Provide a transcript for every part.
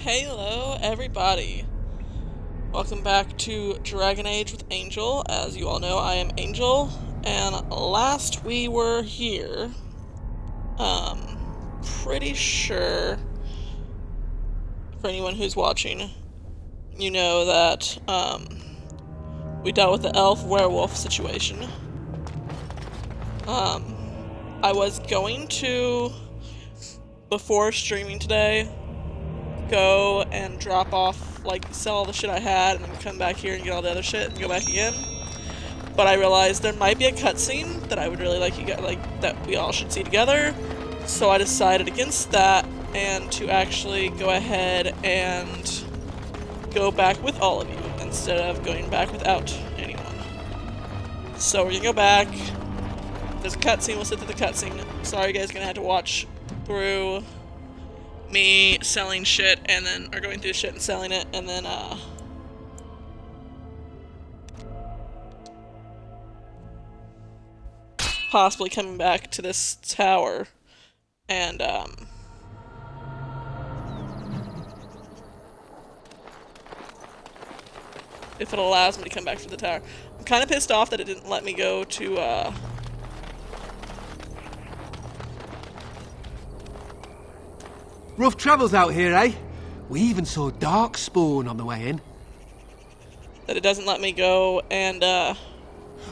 Hello everybody! Welcome back to Dragon Age with Angel. As you all know, I am Angel, and last we were here, pretty sure, for anyone who's watching, you know that, we dealt with the elf-werewolf situation. I was going to, before streaming today, go and drop off, like, sell all the shit I had and then come back here and get all the other shit and go back again. But I realized there might be a cutscene that I would really like you guys, like, that we all should see together. So I decided against that and to actually go ahead and go back with all of you instead of going back without anyone. So we're gonna go back. There's a cutscene, we'll sit through the cutscene. Sorry you guys are gonna have to watch through me selling shit and then, or going through shit and selling it, and then, possibly coming back to this tower and, if it allows me to come back to the tower. I'm kind of pissed off that it didn't let me go to, Rough travels out here, eh? We even saw Darkspawn on the way in. that it doesn't let me go and,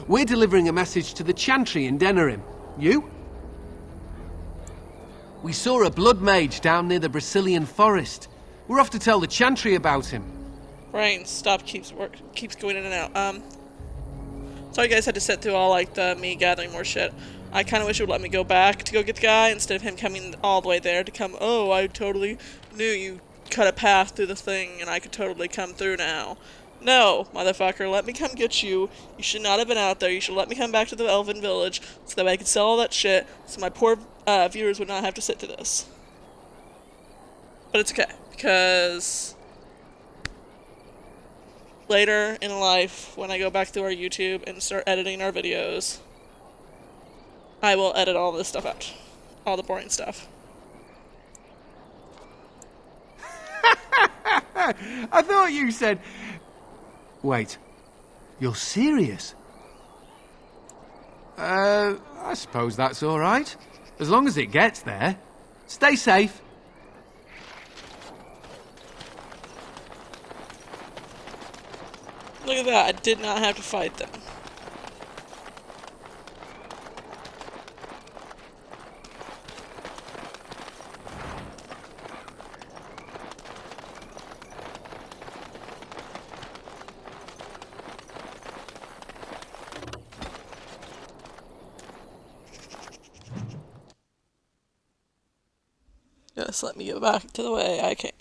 We're delivering a message to the Chantry in Denerim. You? We saw a blood mage down near the Brazilian forest. We're off to tell the Chantry about him. Brain stop keeps going in and out. Sorry you guys had to sit through all, like, me gathering more shit. I kind of wish it would let me go back to go get the guy instead of him coming all the way there to come, oh, I totally knew you cut a path through the thing and I could totally come through now. No, motherfucker, let me come get you. You should not have been out there. You should let me come back to the Elven Village so that way I could sell all that shit so my poor viewers would not have to sit through this. But it's okay, because later in life, when I go back through our YouTube and start editing our videos, I will edit all this stuff out. All the boring stuff. I thought you said... Wait. You're serious? I suppose that's alright. As long as it gets there. Stay safe. Look at that, I did not have to fight them. Just let me get back to the way I came.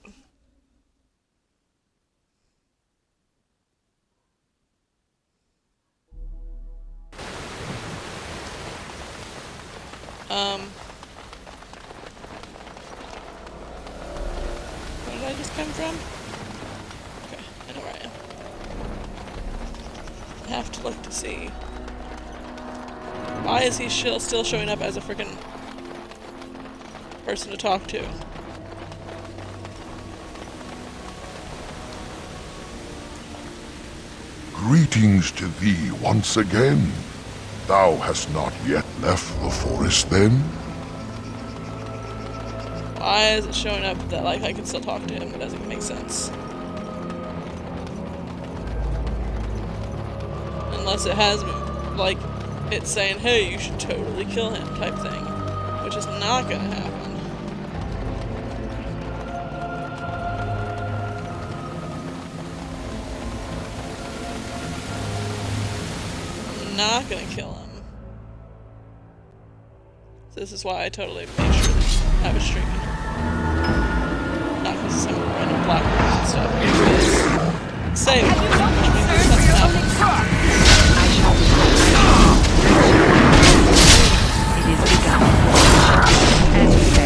Where did I just come from? Okay, I know where I am. I have to look to see. Why is he still showing up as a freaking person to talk to? Greetings to thee once again. Thou hast not yet left the forest, then? Why is it showing up that, like, I can still talk to him? It doesn't make sense. Unless it has, like, it's saying, hey, you should totally kill him type thing. Which is not gonna happen. I'm not gonna kill him. So this is why I totally made sure that I was streaming. Not because some random black holes and stuff. Because save it, which means there's nothing happening. It is begun. As you say,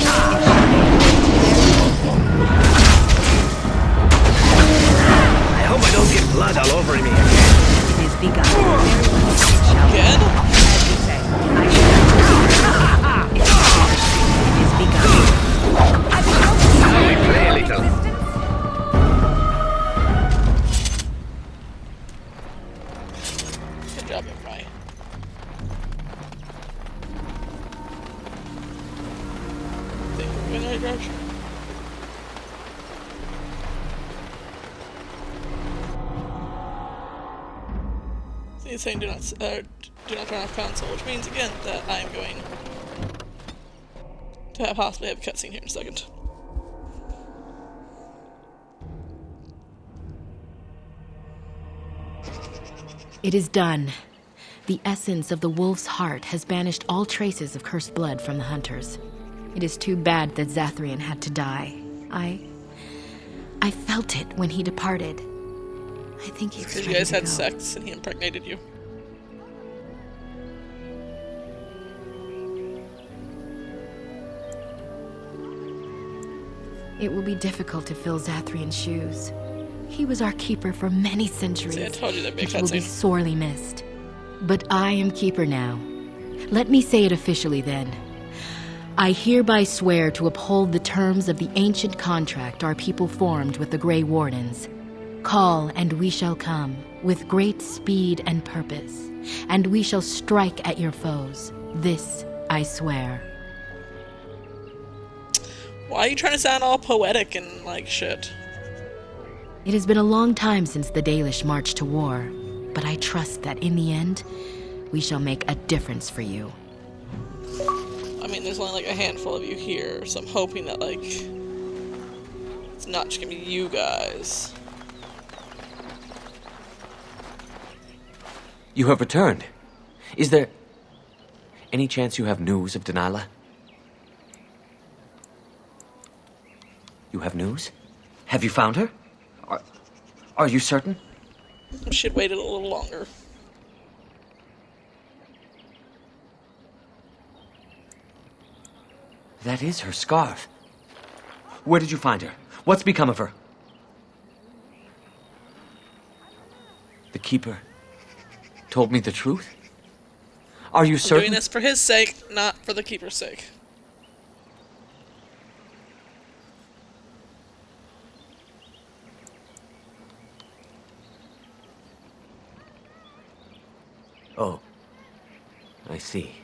I hope I don't get blood all over me. it is begun. Again? As you say, I shall. It is begun. sure. See, it's saying do not turn off console, which means again that I'm going to possibly have a cutscene here in a second. It is done. The essence of the wolf's heart has banished all traces of cursed blood from the hunters. It is too bad that Zathrian had to die. I felt it when he departed. I think he was Because ready you guys to had go. sex and he impregnated you. It will be difficult to fill Zathrian's shoes. He was our keeper for many centuries. See, I told you there'd be a which will be cutscene. sorely missed. But I am keeper now. Let me say it officially then. I hereby swear to uphold the terms of the ancient contract our people formed with the Grey Wardens. Call, and we shall come, with great speed and purpose, and we shall strike at your foes. This I swear. Why are you trying to sound all poetic and like shit? It has been a long time since the Dalish marched to war, but I trust that in the end, we shall make a difference for you. I mean, there's only like a handful of you here, so I'm hoping that like it's not just gonna be you guys. You have returned. Is there any chance you have news of Delilah? You have news? Have you found her? Are you certain? She had waited a little longer. That is her scarf. Where did you find her? What's become of her? The Keeper told me the truth? Are you I'm certain? doing this for his sake, not for the Keeper's sake. Oh, I see.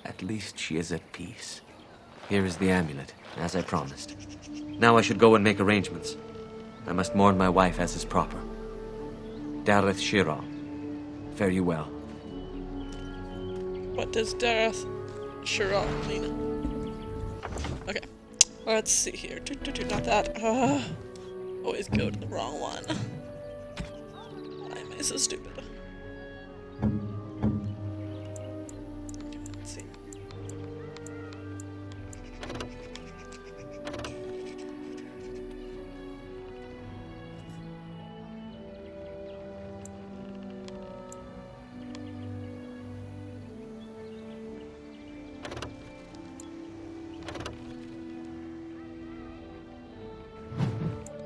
At least she is at peace. Here is the amulet, as I promised. Now I should go and make arrangements. I must mourn my wife as is proper. Dareth Shira, fare you well. What does Dareth Shira mean? Okay, let's see here. Not that. Always go to the wrong one. Why am I so stupid? Let's see.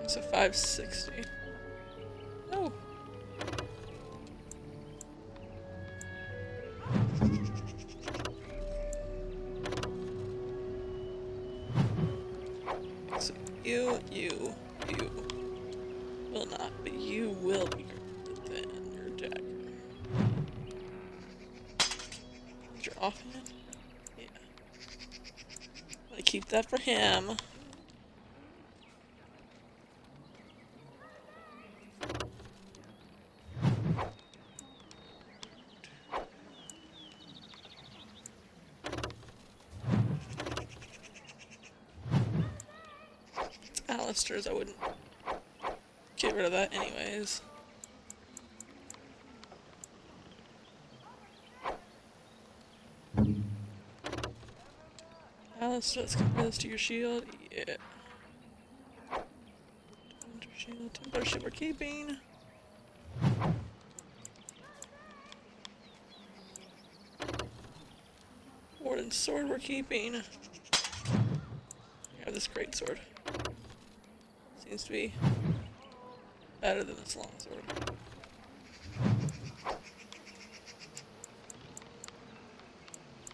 So 560. Oh. So you will not, but you will be greater than your dagger. Is your offhand? Yeah. I keep that for him. Alistair's, I wouldn't get rid of that anyways. Alistair, let's compare this to your shield. Yeah. Templar we're keeping. Warden's sword we're keeping. We have this great sword. Seems to be better than this long sword.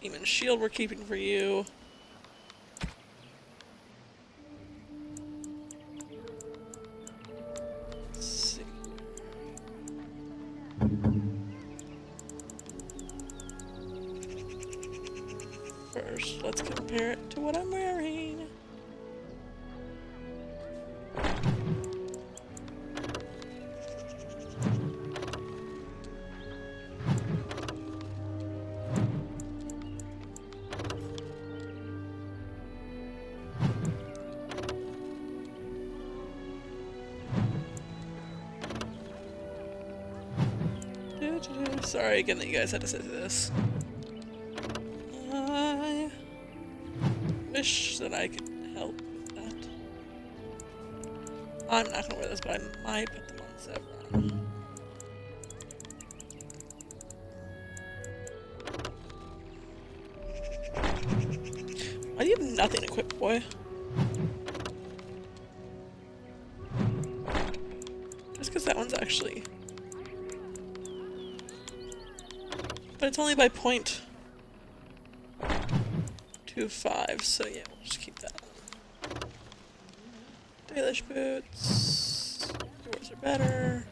Demon's shield we're keeping for you. Let's see. First. First, let's compare it to what I'm wearing. Sorry again that you guys had to sit through this. I wish that I could help with that. I'm not gonna wear this, but I might put them on Sevron. Why do you have nothing equipped, boy? Just because that one's actually... But it's only by 0.25, so yeah, we'll just keep that. Dalish boots. Yours are better.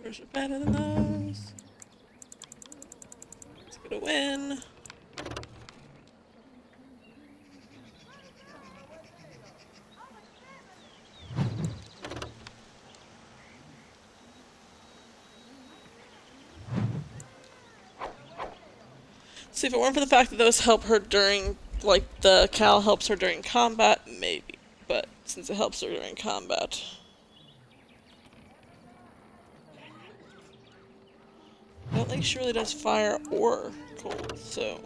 Yours are better than those. Let's get a win. See, if it weren't for the fact that those help her during, like, the Cal helps her during combat, maybe. But since it helps her during combat. I don't think she really does fire or cold, so.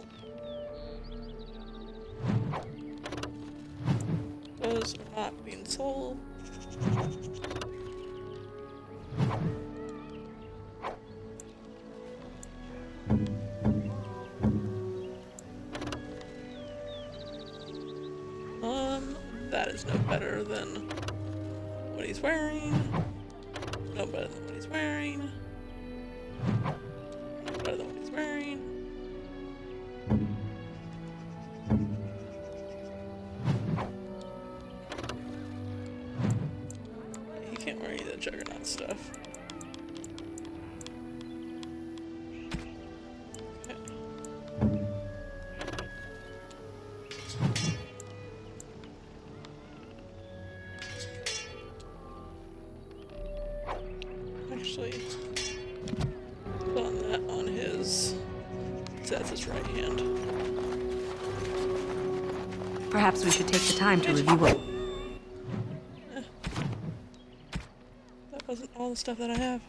Those are not being sold. That is no better than what he's wearing. No better than what he's wearing. No better than what he's wearing. He can't wear any of the Juggernaut stuff. Actually, put on that on his. That's his right hand. Perhaps we should take the time to review what... That wasn't all the stuff that I have.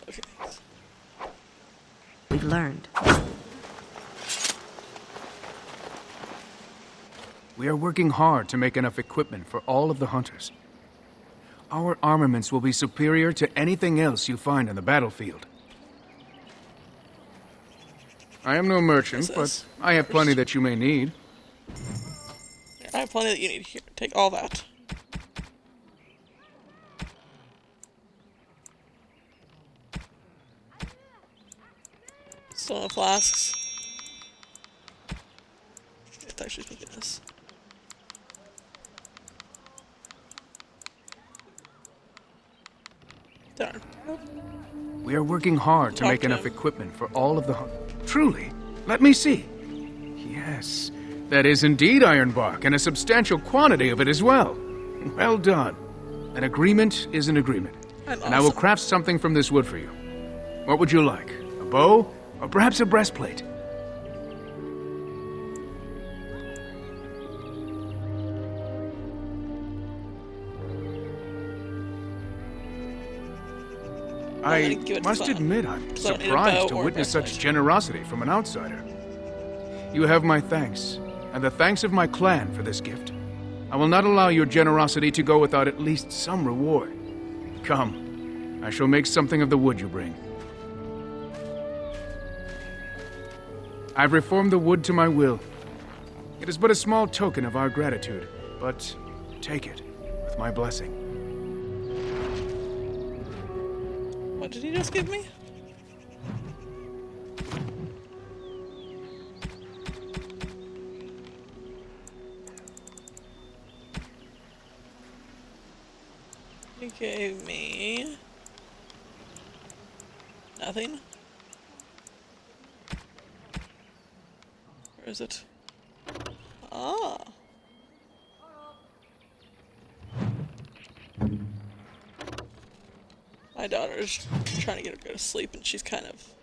Okay. we've learned. We are working hard to make enough equipment for all of the hunters. Our armaments will be superior to anything else you find on the battlefield. I am no merchant, but I have plenty that you may need. I have plenty that you need here. Take all that. Still no flasks. It's actually thinking this. Darn. We are working hard to Talk make to enough him. equipment for all of the Truly, let me see. Yes, that is indeed ironbark, and a substantial quantity of it as well. Well done. An agreement is an agreement. I'm And I will awesome. craft something from this wood for you. What would you like? A bow? Or perhaps a breastplate? gonna I give it to must Clem. admit I'm So I don't need a surprised bow to or a witness such breastplate. generosity from an outsider. You have my thanks, and the thanks of my clan for this gift. I will not allow your generosity to go without at least some reward. Come, I shall make something of the wood you bring. I've reformed the wood to my will. It is but a small token of our gratitude, but take it with my blessing. What did he just give me? gave me nothing. Where is it? Ah. My daughter's trying to get her to go to sleep and she's kind of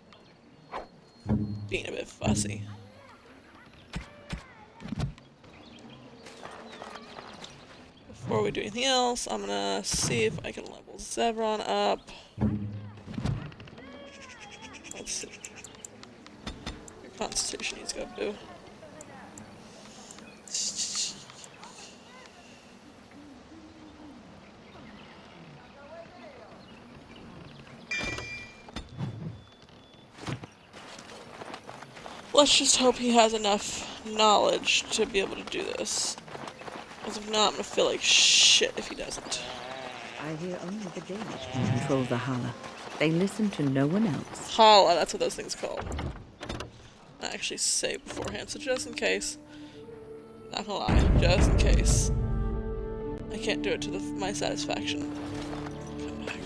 being a bit fussy. Before we do anything else, I'm gonna see if I can level Zevron up. Let's see. Your constitution needs to go, boo. Let's just hope he has enough knowledge to be able to do this. Because if not, I'm gonna feel like shit if he doesn't. I hear only the Danish can control the Hala. They listen to no one else. Hala, that's what those things called. I actually saved beforehand, so just in case. Not gonna lie, just in case. I can't do it to my satisfaction. Come back.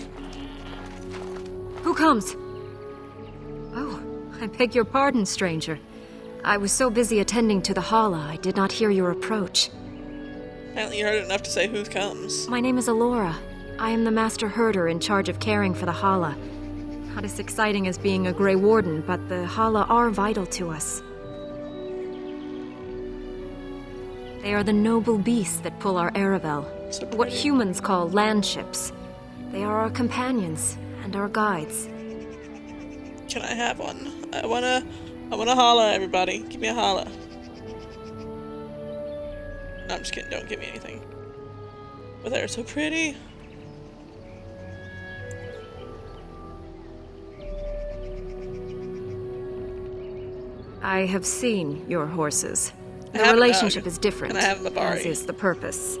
Who comes? Oh, I beg your pardon, stranger. I was so busy attending to the Hala, I did not hear your approach. Apparently you heard enough to say who comes. My name is Alora. I am the master herder in charge of caring for the Hala. Not as exciting as being a Grey Warden, but the Hala are vital to us. They are the noble beasts that pull our Aravel, So what pretty. humans call land ships. They are our companions and our guides. Can I have one? I wanna holla, everybody. Give me a holla. No, I'm just kidding. Don't give me anything. But they're so pretty. I have seen your horses. I The have a relationship dog, is different, and I have a Mabari. as is the purpose.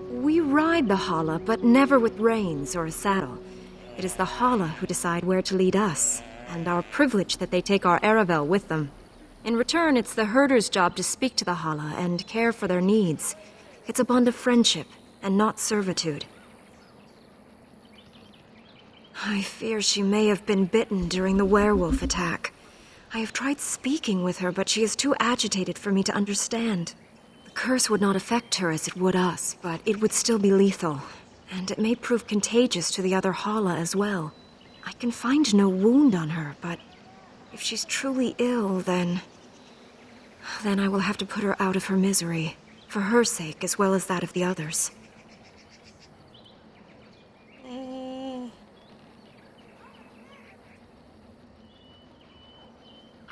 We ride the Hala, but never with reins or a saddle. It is the Hala who decide where to lead us, and our privilege that they take our Aravel with them. In return, it's the herder's job to speak to the Hala and care for their needs. It's a bond of friendship, and not servitude. I fear she may have been bitten during the werewolf attack. I have tried speaking with her, but she is too agitated for me to understand. The curse would not affect her as it would us, but it would still be lethal, and it may prove contagious to the other Hala as well. I can find no wound on her, but if she's truly ill, then I will have to put her out of her misery, for her sake as well as that of the others.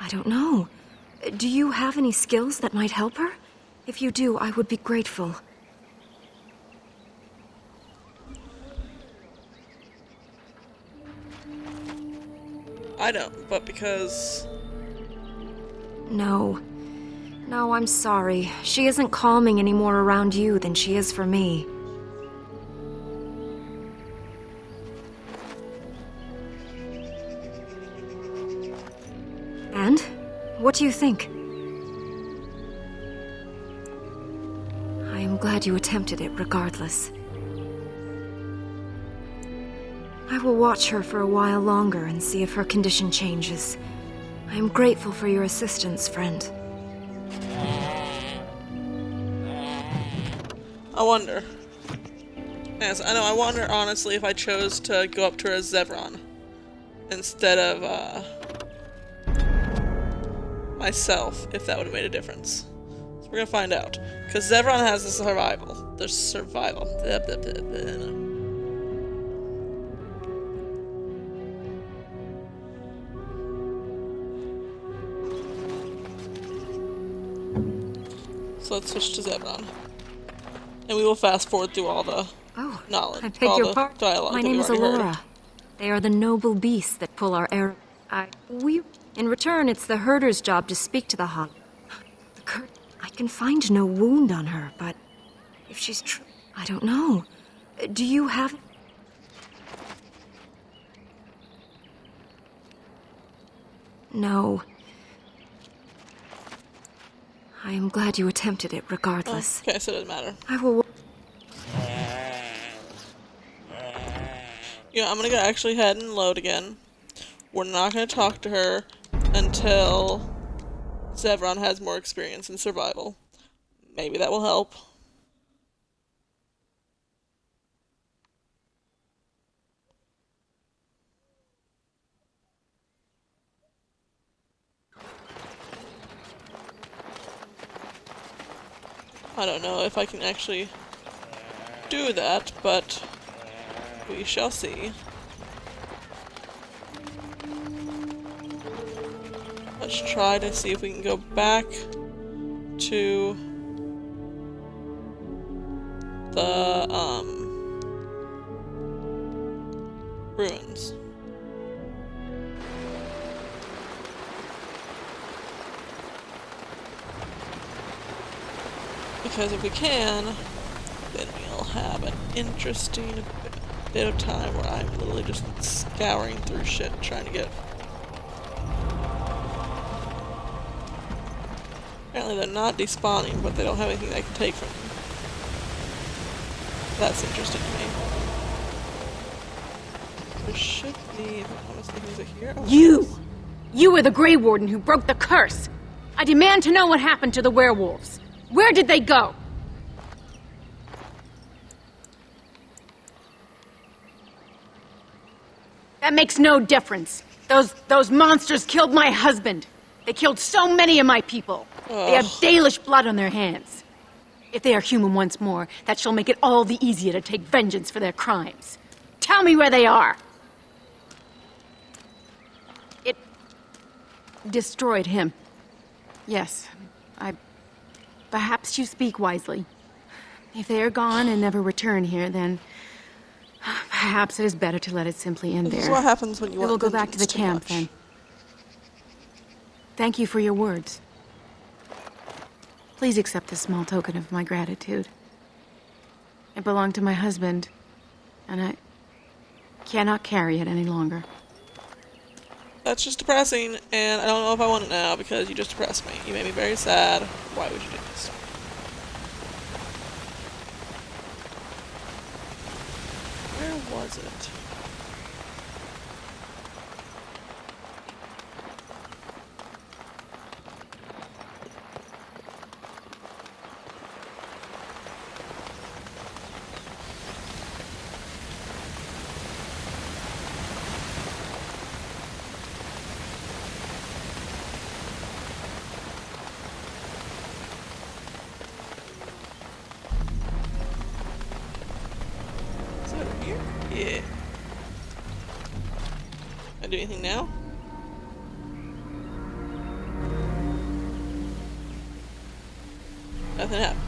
I don't know. Do you have any skills that might help her? If you do, I would be grateful. I don't, but because... No. No, I'm sorry. She isn't calming any more around you than she is for me. And? What do you think? I am glad you attempted it regardless. I will watch her for a while longer and see if her condition changes. I am grateful for your assistance, friend. I wonder. Yes, I know, I wonder, honestly, if I chose to go up to her as Zevron instead of, myself, if that would have made a difference. So we're gonna find out. Because Zevron has the survival. There's survival. So let's switch to Zevron. And we will fast forward through all the Oh, knowledge, I beg all your the pardon. dialogue My that name we've is already heard. Alora. They are the noble beasts that pull our air. In return, it's the herder's job to speak to the Hala. I can find no wound on her, but if she's true, I don't know. Do you have? No. I am glad you attempted it regardless. Okay, so it doesn't matter. I will. Yeah, I'm gonna go actually head and load again. We're not gonna talk to her until Zevran has more experience in survival. Maybe that will help. I don't know if I can actually do that, but we shall see. Let's try to see if we can go back to the ruins. Because if we can, then we'll have an interesting bit of time where I'm literally just scouring through shit trying to get... Apparently they're not despawning, but they don't have anything I can take from them. That's interesting to me. There should be... Honestly, is it here? Oh, You! You were the Grey Warden who broke the curse! I demand to know what happened to the werewolves. Where did they go? That makes no difference. Those monsters killed my husband. They killed so many of my people. They have Dalish blood on their hands. If they are human once more, that shall make it all the easier to take vengeance for their crimes. Tell me where they are. It destroyed him. Yes, perhaps you speak wisely. If they are gone and never return here, then perhaps it is better to let it simply end there. This is what happens when you want We'll go back to the vengeance too camp much. then. Thank you for your words. Please accept this small token of my gratitude. It belonged to my husband, and I cannot carry it any longer. That's just depressing, and I don't know if I want it now because you just depressed me. You made me very sad. Why would you do this? Where was it? Is it over here? Yeah. Can I do anything now? Nothing happened.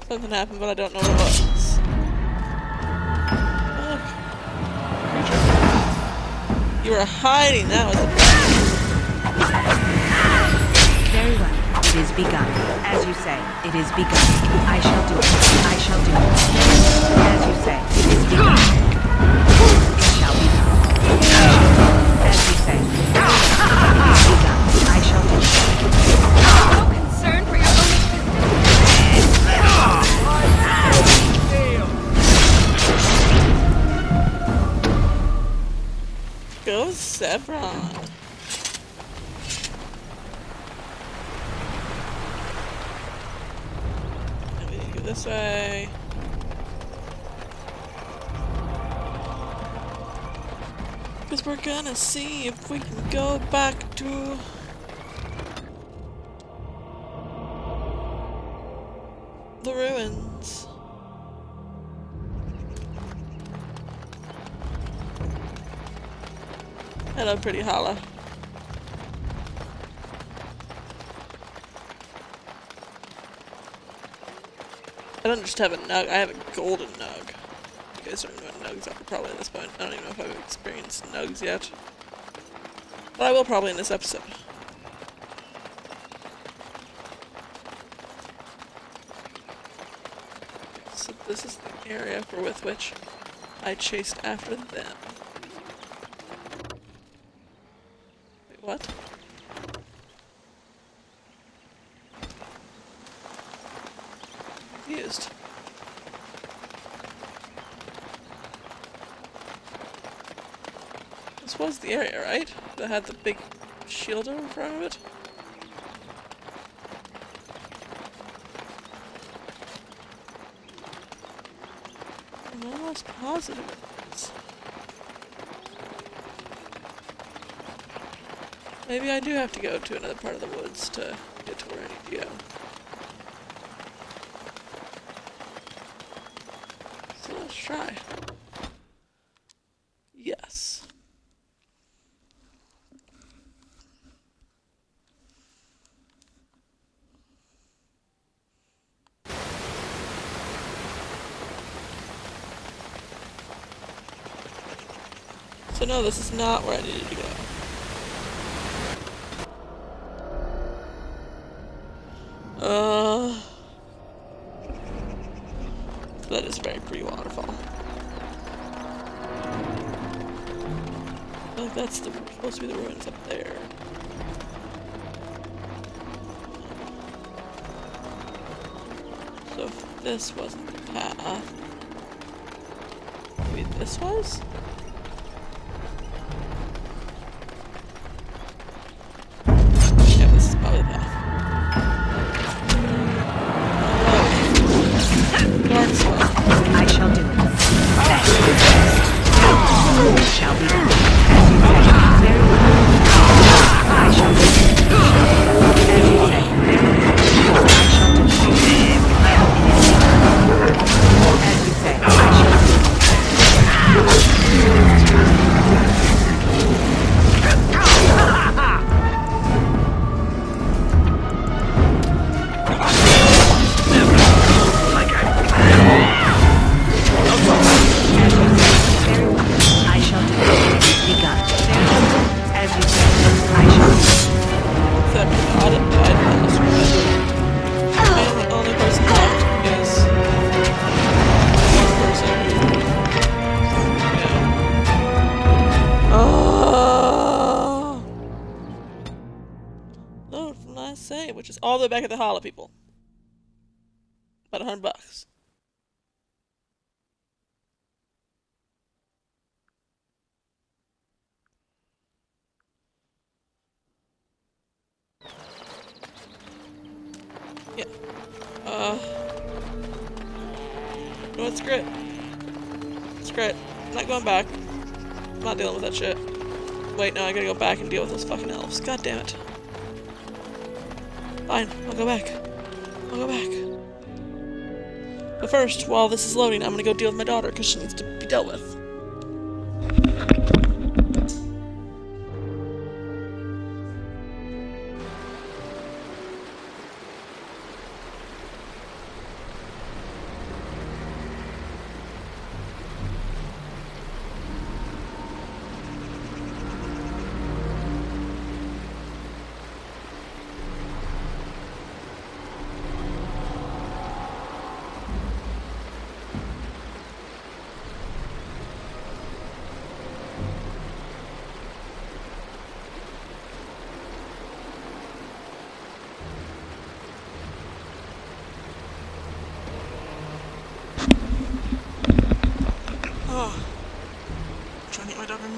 Something happened, but I don't know what it was. Look. Creature. You were hiding, that was the problem. Very well. It is begun. As you say, it is begun. I shall do it. I shall do it. As you say, it is begun. It shall be done. As you say, it is begun. I shall do it. No concern for your own Go Zevran. And we need to go this way. Because we're gonna see if we can go back to the ruins. Hello, pretty Hala. I don't just have a nug, I have a golden nug. You guys don't know what nugs are probably at this point. I don't even know if I've experienced nugs yet. But I will probably in this episode. So this is the area with which I chased after them. Wait, what? This was the area, right? That had the big shield in front of it? I'm almost positive it is. Maybe I do have to go to another part of the woods to get to where I need to go. So let's try. Yes. So no, this is not where I needed to go. That is a very pretty waterfall. I think that's supposed to be the ruins up there. So if this wasn't the path, maybe this was? Yeah, this is probably the path. Dark spot. I shall do it. It shall be done. As you say. Very well. I shall do it. As you say. I shall do it. As you say. I shall do it. I shall do it. It is begun. As you say, I shall do it. Except I didn't lost her. And the only person left is one person who... Yeah. Oh! Load from last save, which is all the way back at the Hollow people. About $100. Yeah. No, it's great. It's great. I'm not going back. I'm not dealing with that shit. Wait, no, I gotta go back and deal with those fucking elves. God damn it. Fine, I'll go back. I'll go back. But first, while this is loading, I'm gonna go deal with my daughter, because she needs to be dealt with.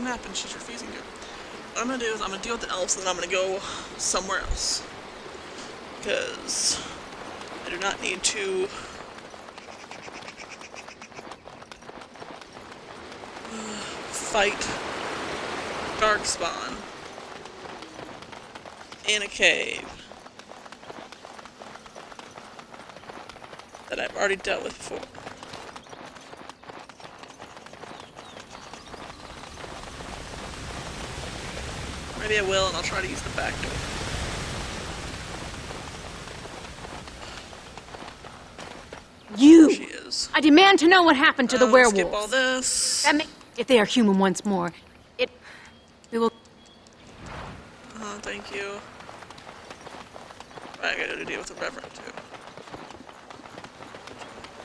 Nap and she's refusing to. What I'm gonna do is I'm gonna deal with the elves and then I'm gonna go somewhere else. Because I do not need to fight Darkspawn in a cave that I've already dealt with before. Maybe I will, and I'll try to use the back door. You! She is. I demand to know what happened to the werewolves. Skip all this. If they are human once more, we will... Oh, thank you. I gotta deal with the Reverend, too.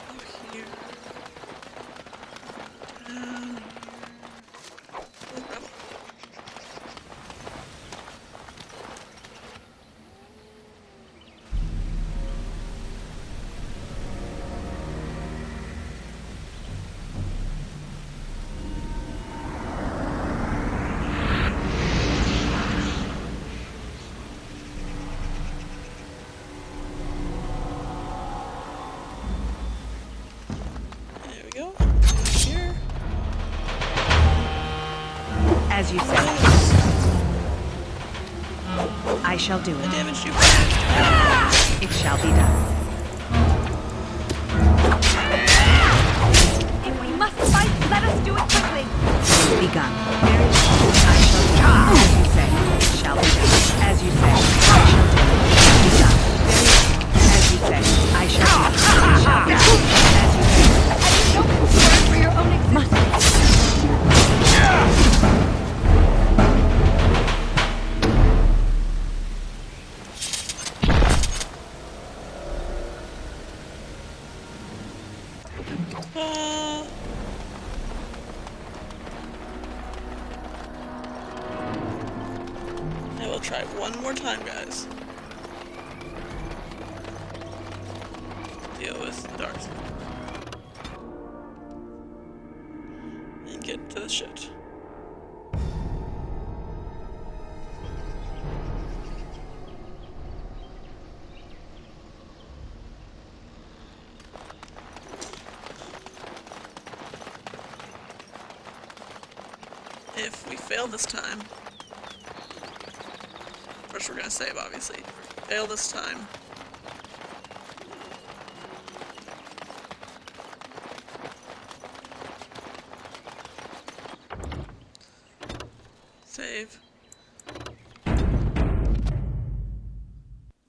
Up here. Down here. you say. I shall do I it. damaged you. It shall be done. If we must fight, let us do it quickly. It is begun. Very well. I shall do it. As you say. It shall be done. As you say. I shall do it. It shall be done. Very well. As you say. I shall do it. It shall be done. As you say. Have you no concern for your own existence? I will try one more time, guys. Deal with the dark side. And get to the shit. If we fail this time, first we're gonna save, obviously. Fail this time. Save.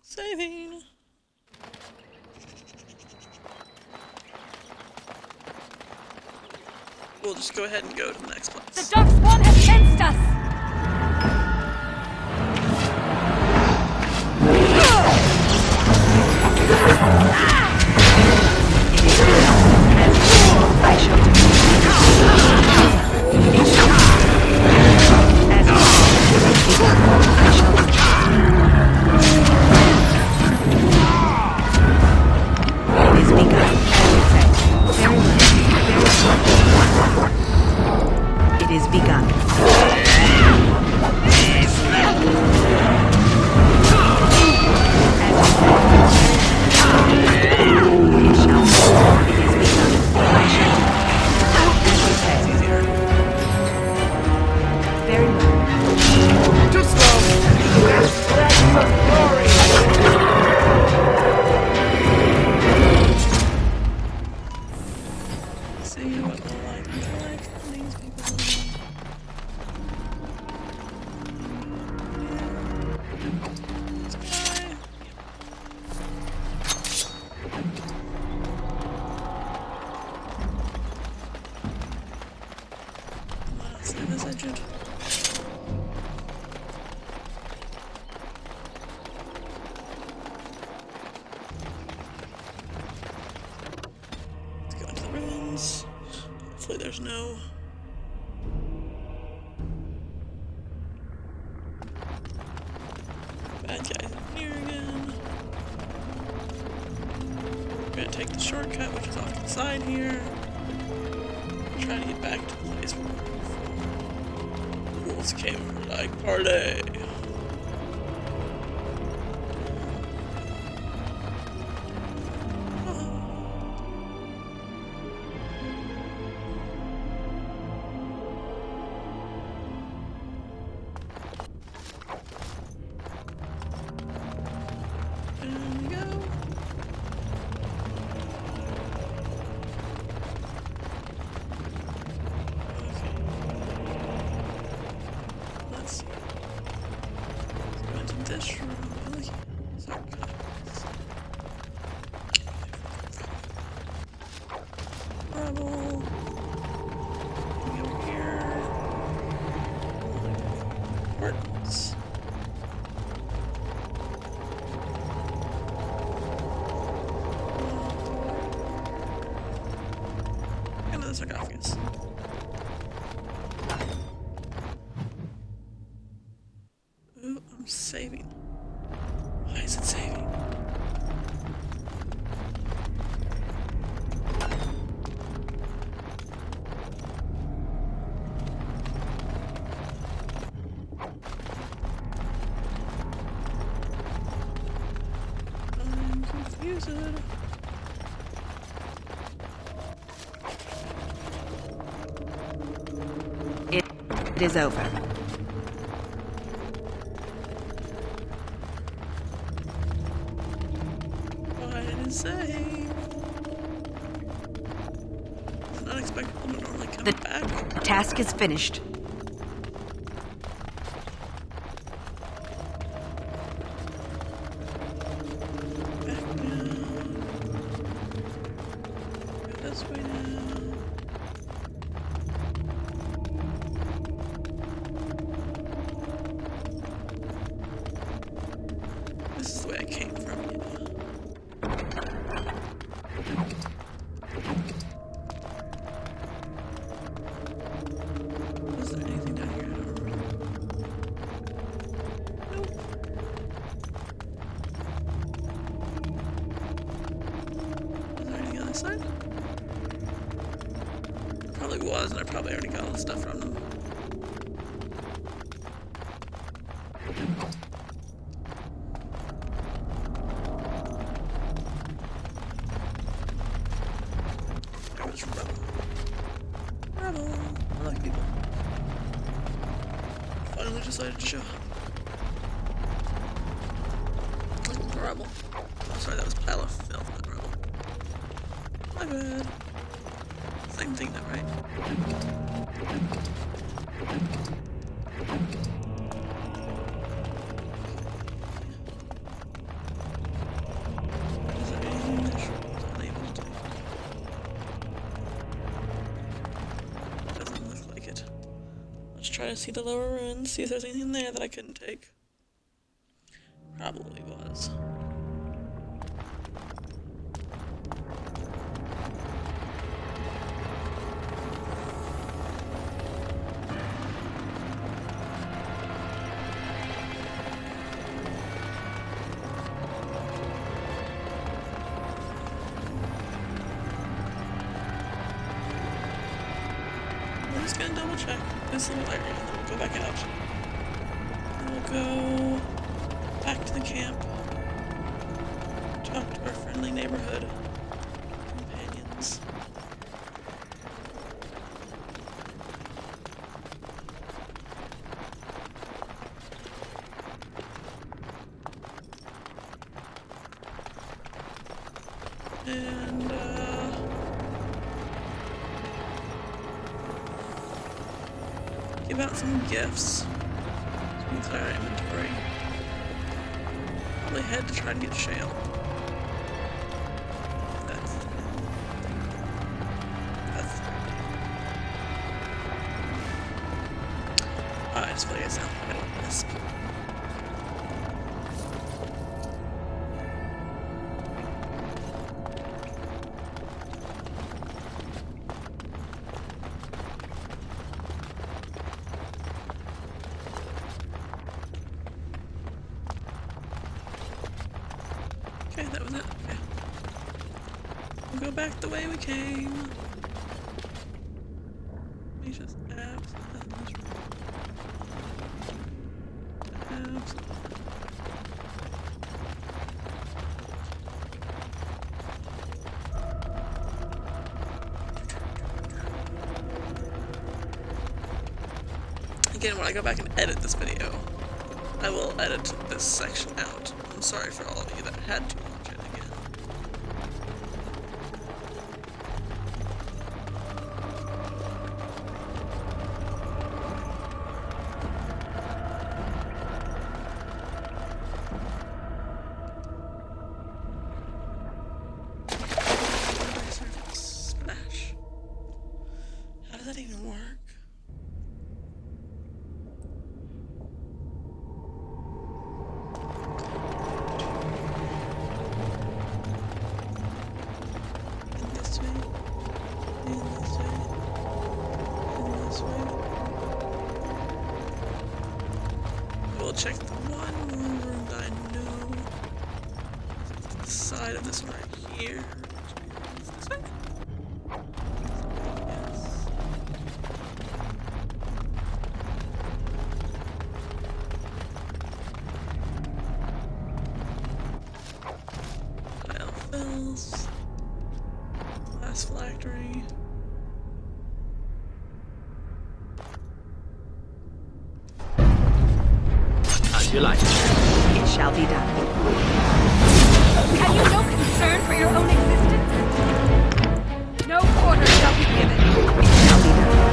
Saving. We'll just go ahead and go to the next place. The Darkspawn has sensed us! I shall do it. As you say. I shall do it. It is begun. As you say. Very well. It is begun. See what the like these people. This guy. Save this agent. Let's go into the ruins. Hopefully there's no bad guys in here again. We're gonna take the shortcut, which is off to the side here. Try to get back to the place where the wolves came for like party. There we go. Let's see. Let's go into this room. Really? Sorry, guys. Rebel. Over here. Words. Into the sarcophagus. Ooh, I'm saving. Why is it saving? I'm confused. It is over. The back. task is finished. Back down. Go this way now. This is the way I came from, yeah. Is there anything down here? I don't remember. Nope. Is there anything on this side? Probably was, and I probably already got all the stuff from them. There was Rebel. Rebel. I like people. Finally decided to show up. Like the Rebel. Oh, sorry, that was Pile of Filth, not Rebel. My bad. Same thing though, right? Is there anything that she was unable to do? Doesn't look like it. Let's try to see the lower ruins, see if there's anything there that I couldn't take. Probably was. I'm just gonna double check this little area and then we'll go back out. And we'll go back to the camp. Talk to our friendly neighborhood companions. And, give out some gifts. So we can clear our inventory. Probably head to try and get shale. That's I just feel like I sound like I don't lisp. Okay, that was it. Okay. We'll go back the way we came. Let me just Again, when I go back and edit this video, I will edit this section out. I'm sorry for all of you that had to watch it again. Splash. How does that even work? We'll check the one more room that I know. To the side of this one right here. This way? Yes. Pile of fills. Glass phylactery. You like it? It shall be done. Have you no concern for your own existence? No quarter shall be given. It shall be done.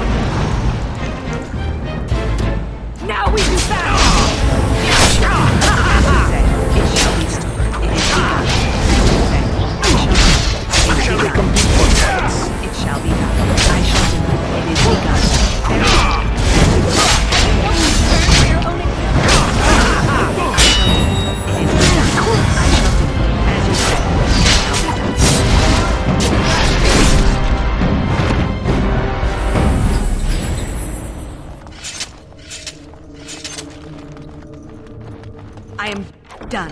I am done.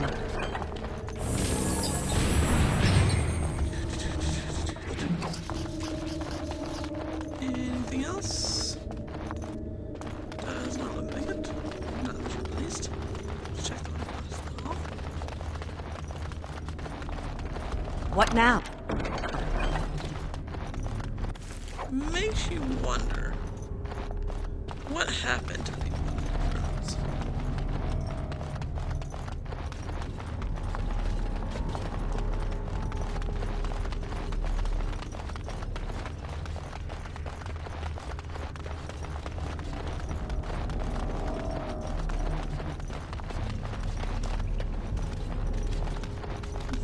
Anything else? Does not look like it. Not at least. Let's check the rest of it off. What now? Makes you wonder what happened to these girls.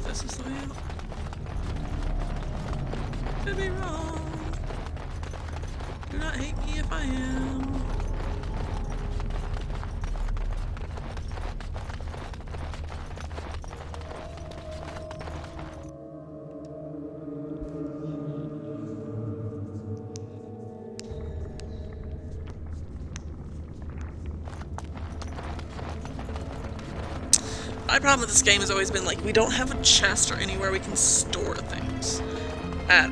This is the way out. Could be wrong. Do not hate me if I am. My problem with this game has always been like we don't have a chest or anywhere we can store things at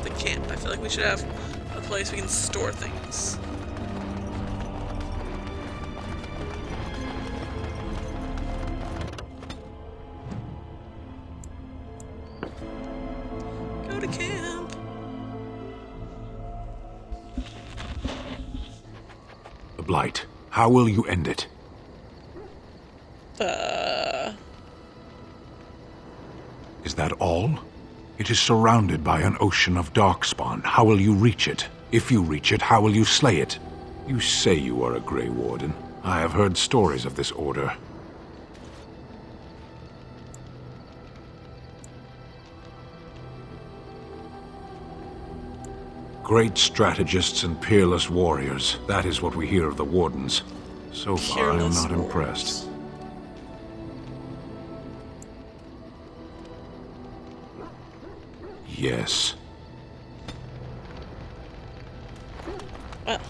the camp. I feel like we should have a place we can store things. Go to camp. The Blight. How will you end it? Is that all? It is surrounded by an ocean of darkspawn. How will you reach it? If you reach it, how will you slay it? You say you are a Grey Warden. I have heard stories of this order. Great strategists and peerless warriors. That is what we hear of the Wardens. So far, I am not impressed. Yes. Well.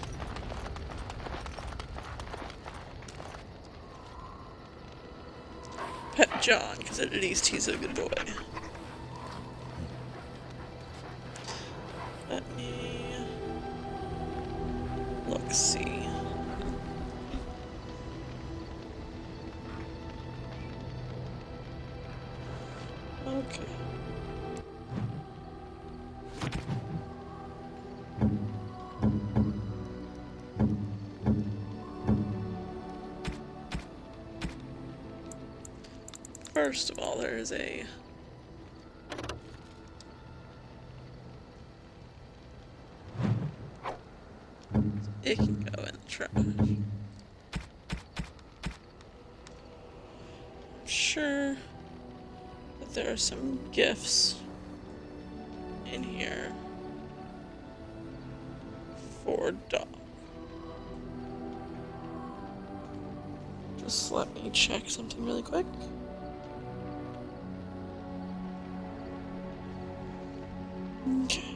Pet John, because at least he's a good boy. Let me look, see. Okay. First of all, there is a it can go in the trash. I'm sure that there are some gifts in here for Doc. Just let me check something really quick. Okay.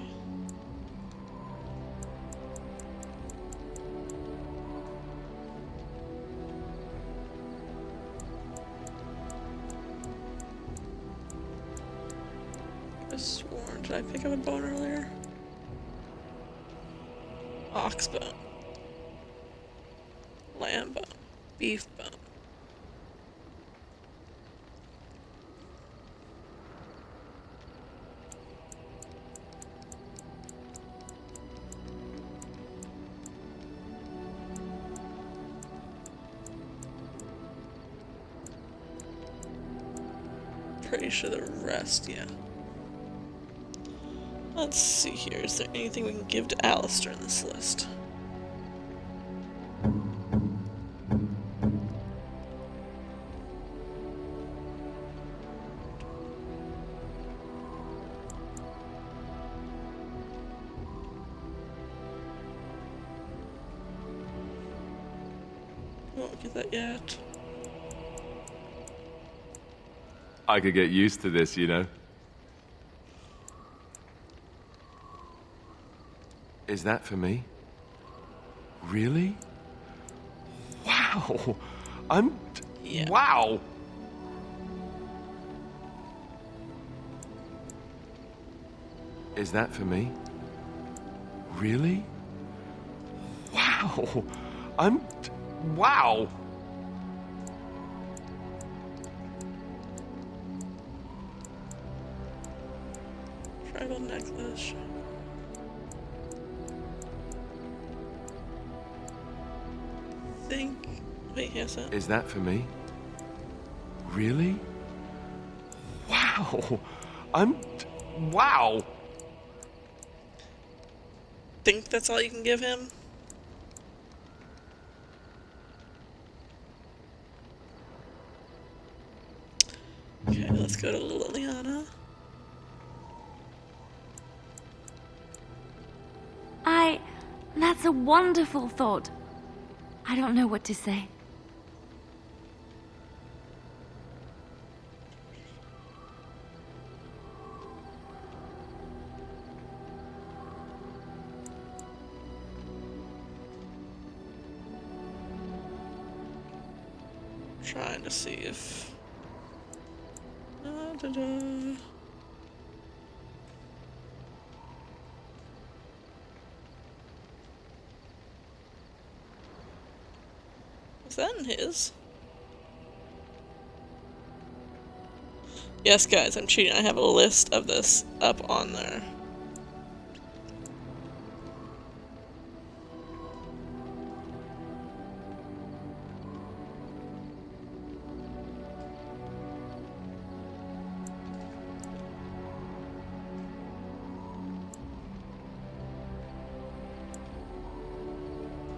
I sworn, did I pick up a bone earlier? Ox bone. Lamb bone. Beef bone. Pretty sure the rest, yeah. Let's see here. Is there anything we can give to Alistair in this list? Won't get that yet. I could get used to this, you know. Is that for me? Really? Wow. I'm... Yeah. Wow. Is that for me? Really? Wow. I'm... Wow. Tribal necklace. Wait, yes, that. Is that for me? Really? Wow. I'm... Wow. Think that's all you can give him? Okay, let's go to Liliana. That's a wonderful thought. I don't know what to say. Trying to see if... Da-da-da. Was that in his? Yes, guys, I'm cheating. I have a list of this up on there.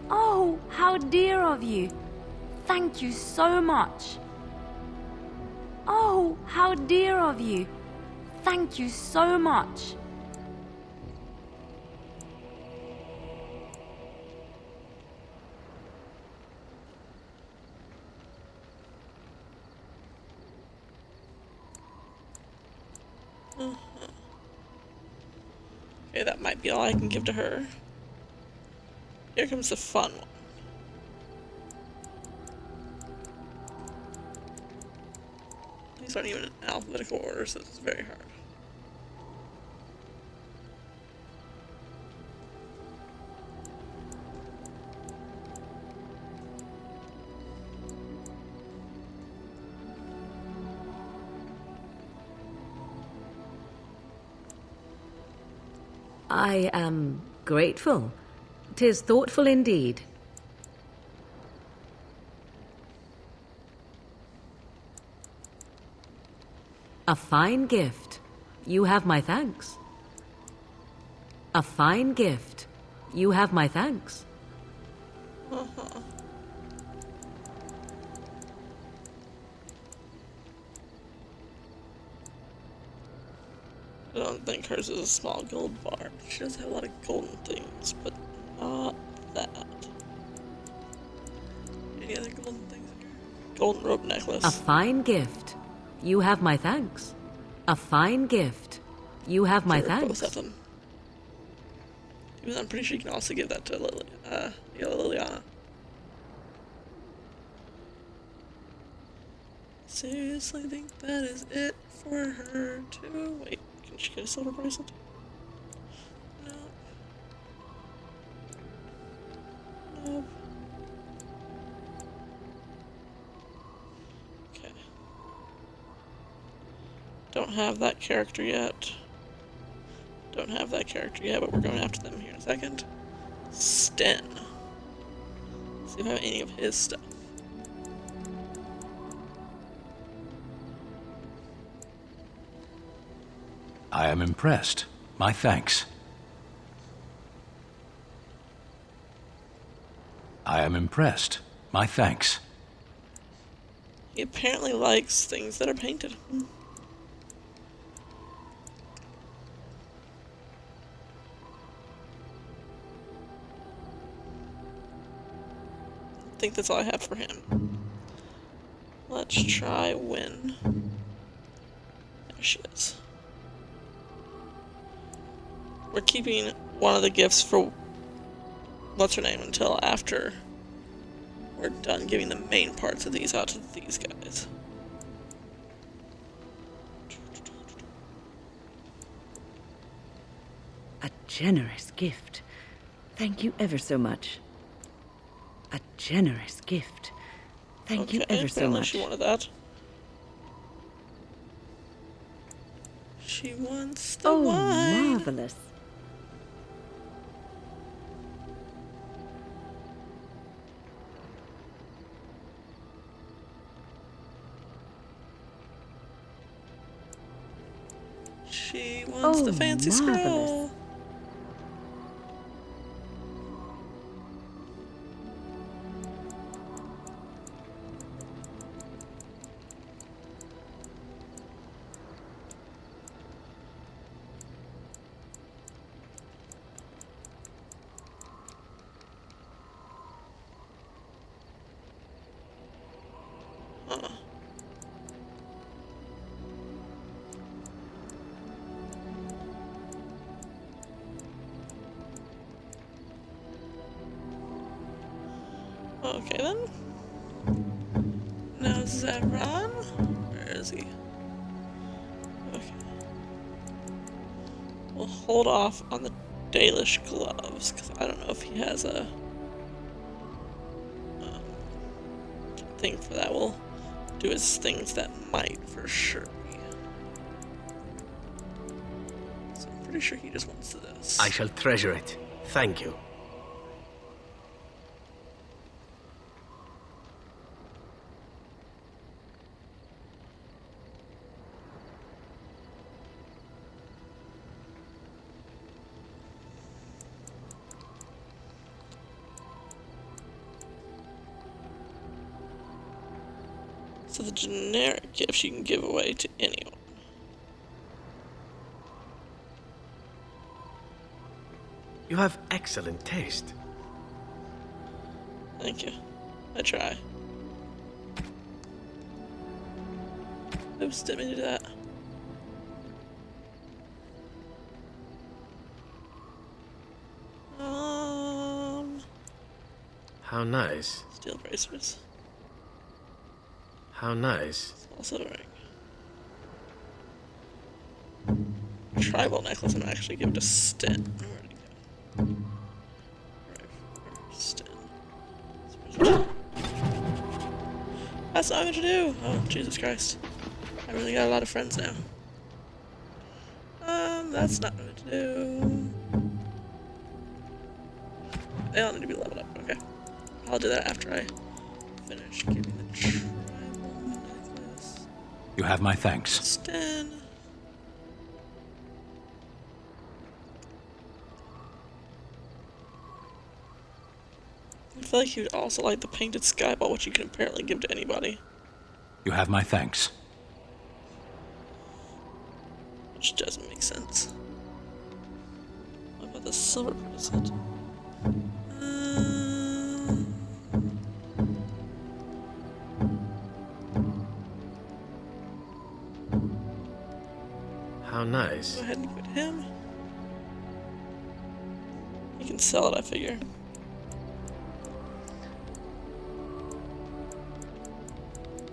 Oh, how dear of you. Thank you so much. Oh, how dear of you. Thank you so much. Okay, that might be all I can give to her. Here comes the fun one. These aren't even in alphabetical order, so this is very hard. I am grateful. 'Tis thoughtful indeed. A fine gift. You have my thanks. A fine gift. You have my thanks. I don't think hers is a small gold bar. She does have a lot of golden things, but not that. Any other golden things in here? Golden rope necklace. A fine gift. You have my thanks. A fine gift. You have my Give her thanks. both of them. Even though I'm pretty sure you can also give that to Liliana. Seriously think that is it for her to wait. Can she get a silver bracelet? No. Nope. Okay. Don't have that character yet. Don't have that character yet, but we're going after them here in a second. Sten. See if I have any of his stuff. I am impressed. My thanks. I am impressed. My thanks. He apparently likes things that are painted. I think that's all I have for him. Let's try Win. There she is. We're keeping one of the gifts for what's her name until after we're done giving the main parts of these out to these guys. A generous gift. Thank you ever so much. A generous gift. Thank you ever so apparently much. She wanted that. She wants the wine. Marvelous. She wants the fancy scroll. Okay then. Now Zevran? Where is he? Okay. We'll hold off on the Dalish gloves, because I don't know if he has a thing for that. We'll do his things that might for sure be. So I'm pretty sure he just wants this. I shall treasure it. Thank you. So the generic gifts you can give away to anyone. You have excellent taste. Thank you. I try. Oops, didn't mean to do that. How nice. Steel bracers. How nice. Also a ring. Tribal necklace, and actually give it to Sten. Where'd he go? Right, Sten. That's not what to do! Oh, Jesus Christ. I really got a lot of friends now. That's not what to do. They all need to be leveled up, okay. I'll do that after I finish giving the tribal necklace. You have my thanks. Sten. I feel like he would also like the painted skyball, which you can apparently give to anybody. You have my thanks. Which doesn't make sense. What about the silver bracelet? How nice. Go ahead and give it to him. You can sell it, I figure.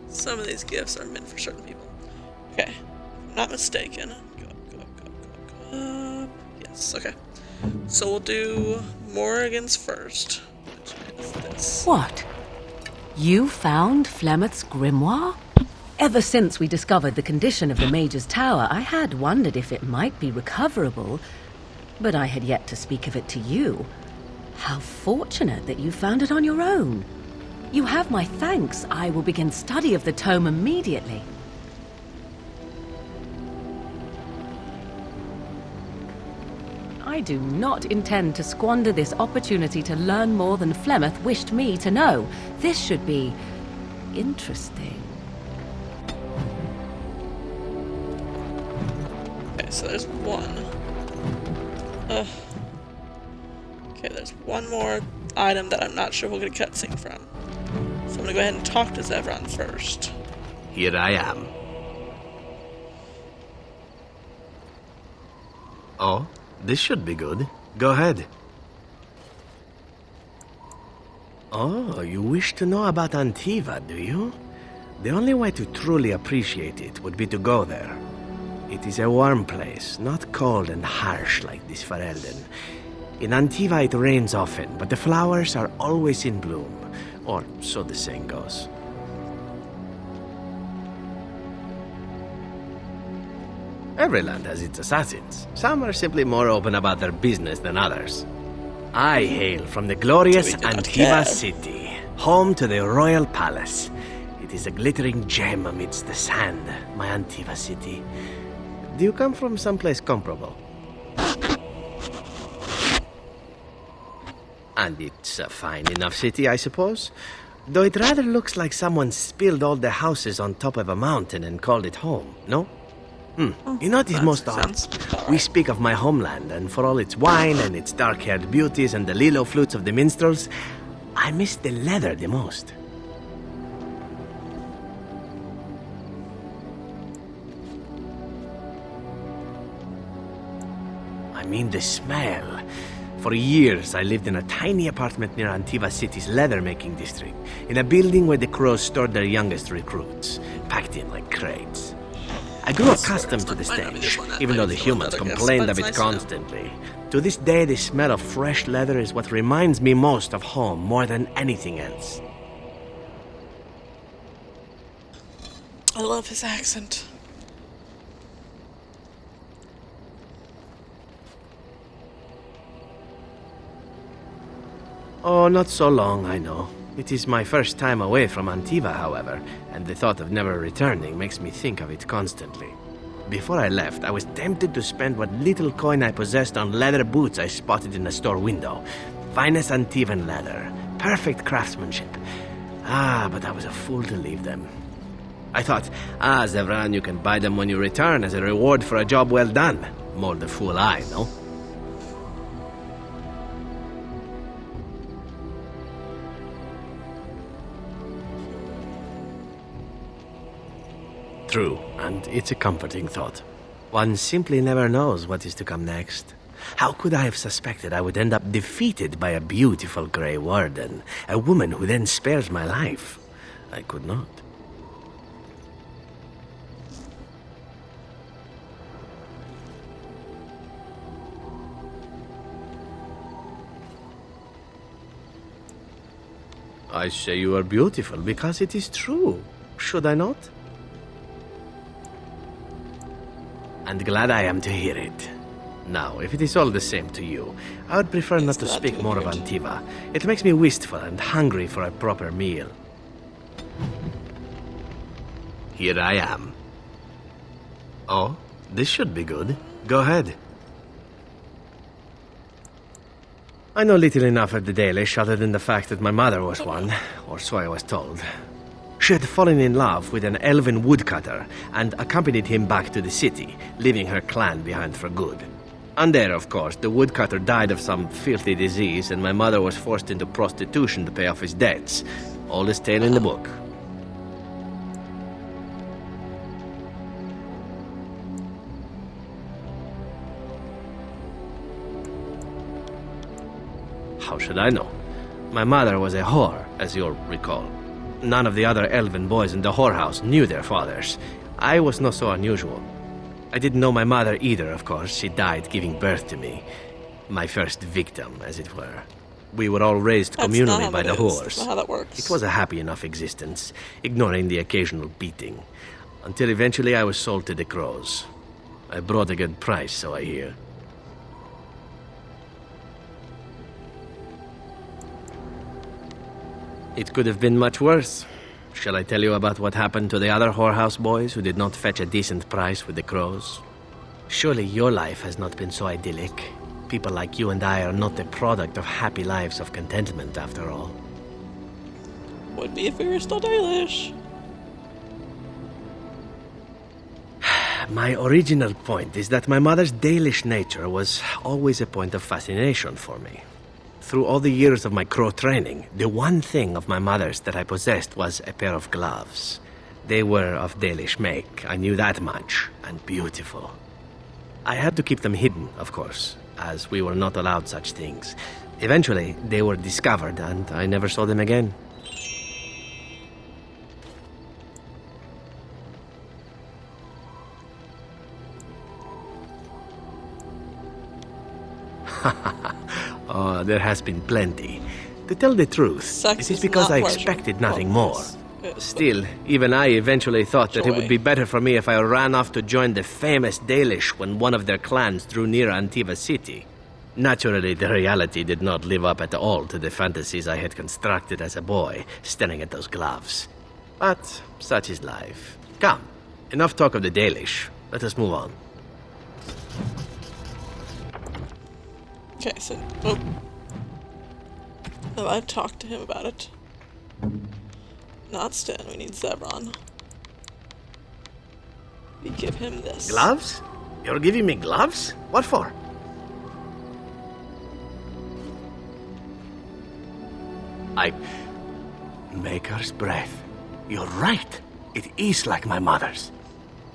Some of these gifts are meant for certain people. Okay, if I'm not mistaken. Go up. Yes, okay. So we'll do Morrigan's first. Which is this. What? You found Flemeth's grimoire? Ever since we discovered the condition of the Mage's Tower, I had wondered if it might be recoverable, but I had yet to speak of it to you. How fortunate that you found it on your own. You have my thanks. I will begin study of the tome immediately. I do not intend to squander this opportunity to learn more than Flemeth wished me to know. This should be interesting. Okay, so there's one. Okay, there's one more item that I'm not sure we'll get a cutscene from. So I'm gonna go ahead and talk to Zevran first. Here I am. Oh, this should be good. Go ahead. Oh, you wish to know about Antiva, do you? The only way to truly appreciate it would be to go there. It is a warm place, not cold and harsh like this Ferelden. In Antiva it rains often, but the flowers are always in bloom, or so the saying goes. Every land has its assassins. Some are simply more open about their business than others. I hail from the glorious Antiva city, home to the royal palace. It is a glittering gem amidst the sand, my Antiva city. Do you come from someplace comparable? And it's a fine enough city, I suppose? Though it rather looks like someone spilled all the houses on top of a mountain and called it home, no? You know what is most odd? We speak of my homeland, and for all its wine and its dark-haired beauties and the lilo flutes of the minstrels, I miss the leather the most. I mean the smell. For years, I lived in a tiny apartment near Antiva City's leather-making district, in a building where the crows stored their youngest recruits, packed in like crates. I grew accustomed to the stench, even though the humans complained of it constantly. To this day, the smell of fresh leather is what reminds me most of home more than anything else. I love his accent. Oh, not so long, I know. It is my first time away from Antiva, however, and the thought of never returning makes me think of it constantly. Before I left, I was tempted to spend what little coin I possessed on leather boots I spotted in a store window. Finest Antivan leather, perfect craftsmanship. But I was a fool to leave them. I thought, Zevran, you can buy them when you return as a reward for a job well done. More the fool I, no? True, and it's a comforting thought. One simply never knows what is to come next. How could I have suspected I would end up defeated by a beautiful Grey Warden, a woman who then spares my life? I could not. I say you are beautiful because it is true. Should I not? And glad I am to hear it. Now, if it is all the same to you, I would prefer not to speak more of Antiva. It makes me wistful and hungry for a proper meal. Here I am. Oh, this should be good. Go ahead. I know little enough of the Dalish other than the fact that my mother was one, or so I was told. She had fallen in love with an elven woodcutter and accompanied him back to the city, leaving her clan behind for good. And there, of course, the woodcutter died of some filthy disease and my mother was forced into prostitution to pay off his debts. Oldest tale in the book. How should I know? My mother was a whore, as you'll recall. None of the other elven boys in the whorehouse knew their fathers. I was not so unusual. I didn't know my mother either, of course. She died giving birth to me. My first victim, as it were. We were all raised communally by the whores. That's not how that works. It was a happy enough existence, ignoring the occasional beating. Until eventually I was sold to the crows. I brought a good price, so I hear. It could have been much worse. Shall I tell you about what happened to the other whorehouse boys who did not fetch a decent price with the crows? Surely your life has not been so idyllic. People like you and I are not the product of happy lives of contentment, after all. Would be if we were still Dalish. My original point is that my mother's Dalish nature was always a point of fascination for me. Through all the years of my crow training, the one thing of my mother's that I possessed was a pair of gloves. They were of Dalish make, I knew that much, and beautiful. I had to keep them hidden, of course, as we were not allowed such things. Eventually, they were discovered, and I never saw them again. Oh, there has been plenty. To tell the truth, it is because I expected nothing more. Still, even I eventually thought that it would be better for me if I ran off to join the famous Dalish when one of their clans drew near Antiva city. Naturally, the reality did not live up at all to the fantasies I had constructed as a boy, staring at those gloves. But such is life. Come, enough talk of the Dalish. Let us move on. Okay, so... Oh. Oh, I've talked to him about it. Not Sten, we need Zebron. We give him this. Gloves? You're giving me gloves? What for? Maker's breath. You're right. It is like my mother's.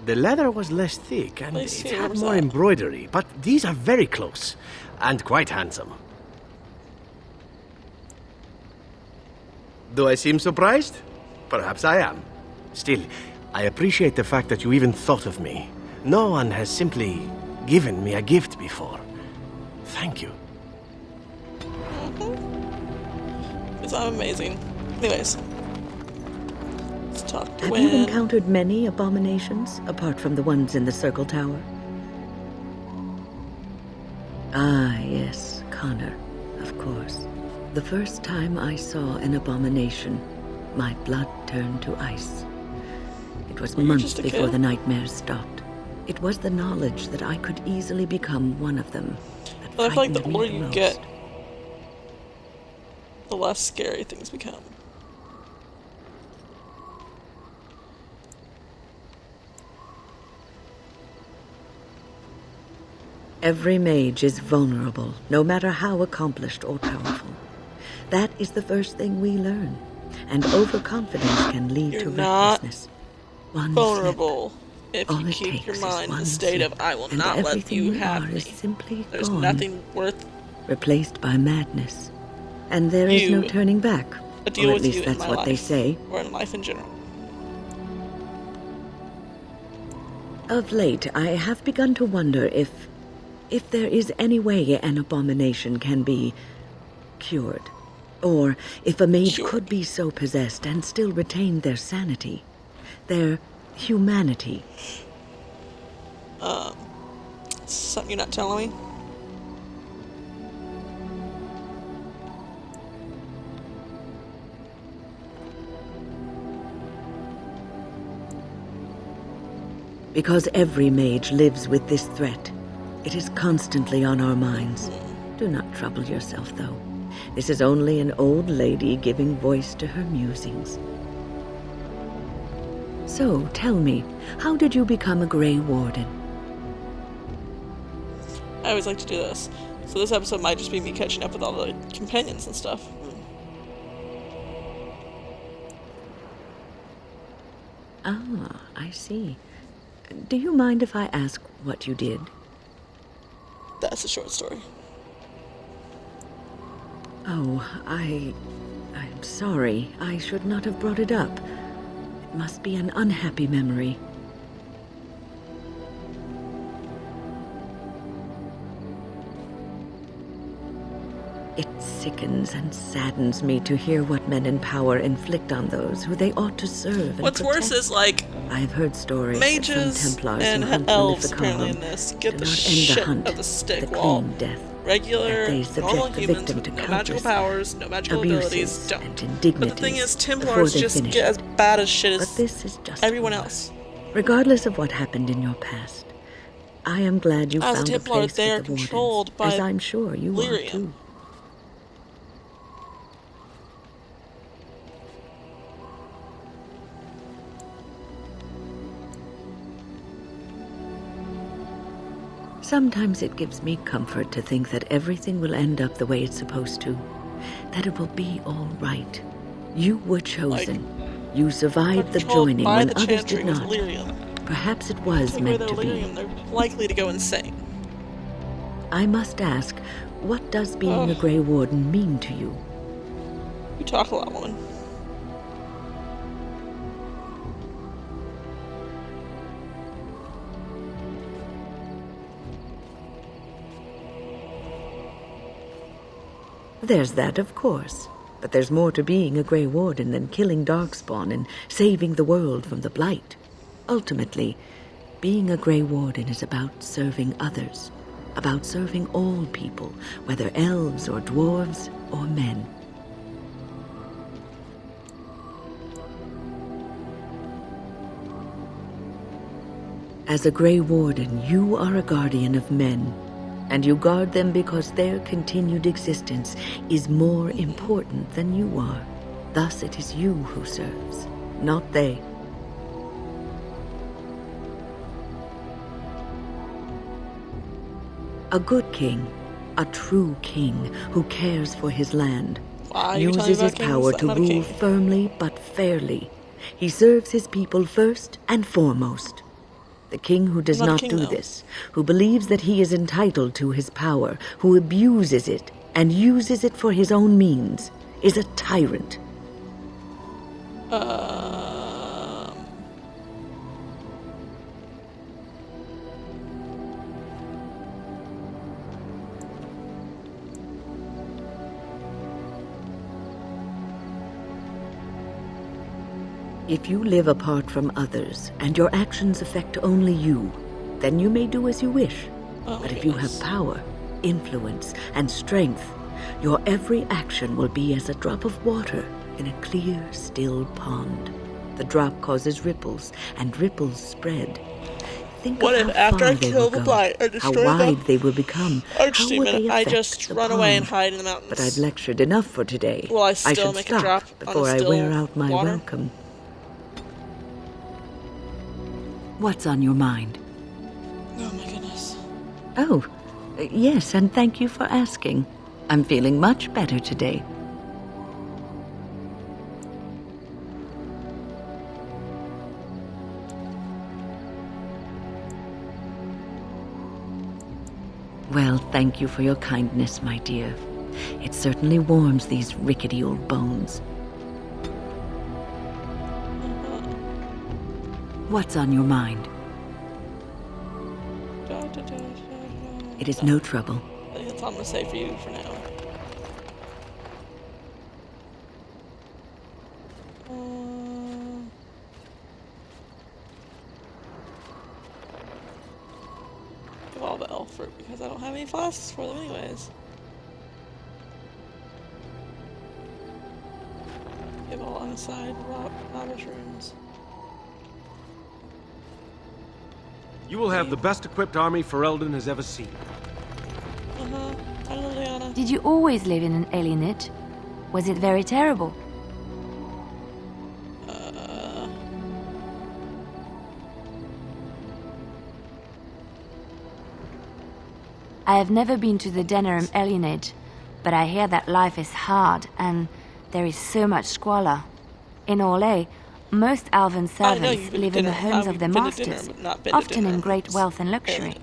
The leather was less thick and it had more embroidery, but these are very close and quite handsome. Do I seem surprised? Perhaps I am. Still, I appreciate the fact that you even thought of me. No one has simply given me a gift before. Thank you. Because I'm amazing. Anyways. Let's talk to Have you encountered many abominations, apart from the ones in the Circle Tower? Ah, yes, Connor, of course. The first time I saw an abomination, my blood turned to ice. It was months before the nightmares stopped. It was the knowledge that I could easily become one of them that I feel like the frightened me older the you most. get, the less scary things become. Every mage is vulnerable, no matter how accomplished or powerful. That is the first thing we learn, and overconfidence can lead to recklessness. One Vulnerable. If All you it keep takes your is mind in one a state of slip, I will and not let everything you you have are me. is simply There's gone, nothing worth replaced by madness, and there is no turning back. a deal or with at least you in that's my what life, they say. or in life in general. Of late, I have begun to wonder if there is any way an abomination can be cured. Or if a mage could be so possessed and still retain their sanity, their humanity. Something you're not telling me? Because every mage lives with this threat. It is constantly on our minds. Do not trouble yourself, though. This is only an old lady giving voice to her musings. So, tell me, how did you become a Grey Warden? I always like to do this. So this episode might just be me catching up with all the companions and stuff. Ah, I see. Do you mind if I ask what you did? That's a short story. Oh, I'm sorry. I should not have brought it up. It must be an unhappy memory. It sickens and saddens me to hear what men in power inflict on those who they ought to serve and What's worse protect. is, like, I've heard stories mages that some Templars and who hunt elves Maleficon apparently in this get do the not end shit the hunt, of the stick the while clean death. regular, that they subject normal the humans victim with to no magical countless powers, no magical abuses abilities don't. and But the indignities thing is, before Templars they just finish get as it. bad as shit But as this is just everyone else. Regardless of what happened in your past, I am glad you As a found a Templar, place they are with the wardens, controlled by as I'm sure you are Lyrium. too. Sometimes it gives me comfort to think that everything will end up the way it's supposed to. That it will be all right. You were chosen. You survived the Controlled joining by when the others Chantry did with not. Lyrium. Perhaps it was Take away meant their to be. lyrium, they're likely to go insane. I must ask, what does being a Grey Warden mean to you? You talk a lot, woman. There's that, of course. But there's more to being a Grey Warden than killing Darkspawn and saving the world from the Blight. Ultimately, being a Grey Warden is about serving others, about serving all people, whether elves or dwarves or men. As a Grey Warden, you are a guardian of men, and you guard them because their continued existence is more important than you are. Thus it is you who serves, not they. A good king, a true king who cares for his land, uses his power to rule firmly but fairly. He serves his people first and foremost. The king who does not do this, who believes that he is entitled to his power, who abuses it and uses it for his own means, is a tyrant. If you live apart from others, and your actions affect only you, then you may do as you wish. But if you have power, influence, and strength, your every action will be as a drop of water in a clear, still pond. The drop causes ripples, and ripples spread. Think what of if how after far I they kill will the go, blight or how destroy wide them, they will become, how will they I affect just the run away and pond? hide in the mountains? But I've lectured enough for today. Will I still should make stop a drop before on I still wear out my water? welcome. What's on your mind? Oh my goodness. Oh, yes, and thank you for asking. I'm feeling much better today. Well, thank you for your kindness, my dear. It certainly warms these rickety old bones. What's on your mind? It is no trouble. I think that's all I'm gonna say for you for now. Give all the elf fruit because I don't have any flasks for them anyways. Give all on the side lavish runes. You will have the best equipped army Ferelden has ever seen. Hi, Liliana. Did you always live in an alienage? Was it very terrible? I have never been to the Denerim alienage, but I hear that life is hard and there is so much squalor. In Orlais, most elven servants live in the homes of their masters, often in great wealth and luxury.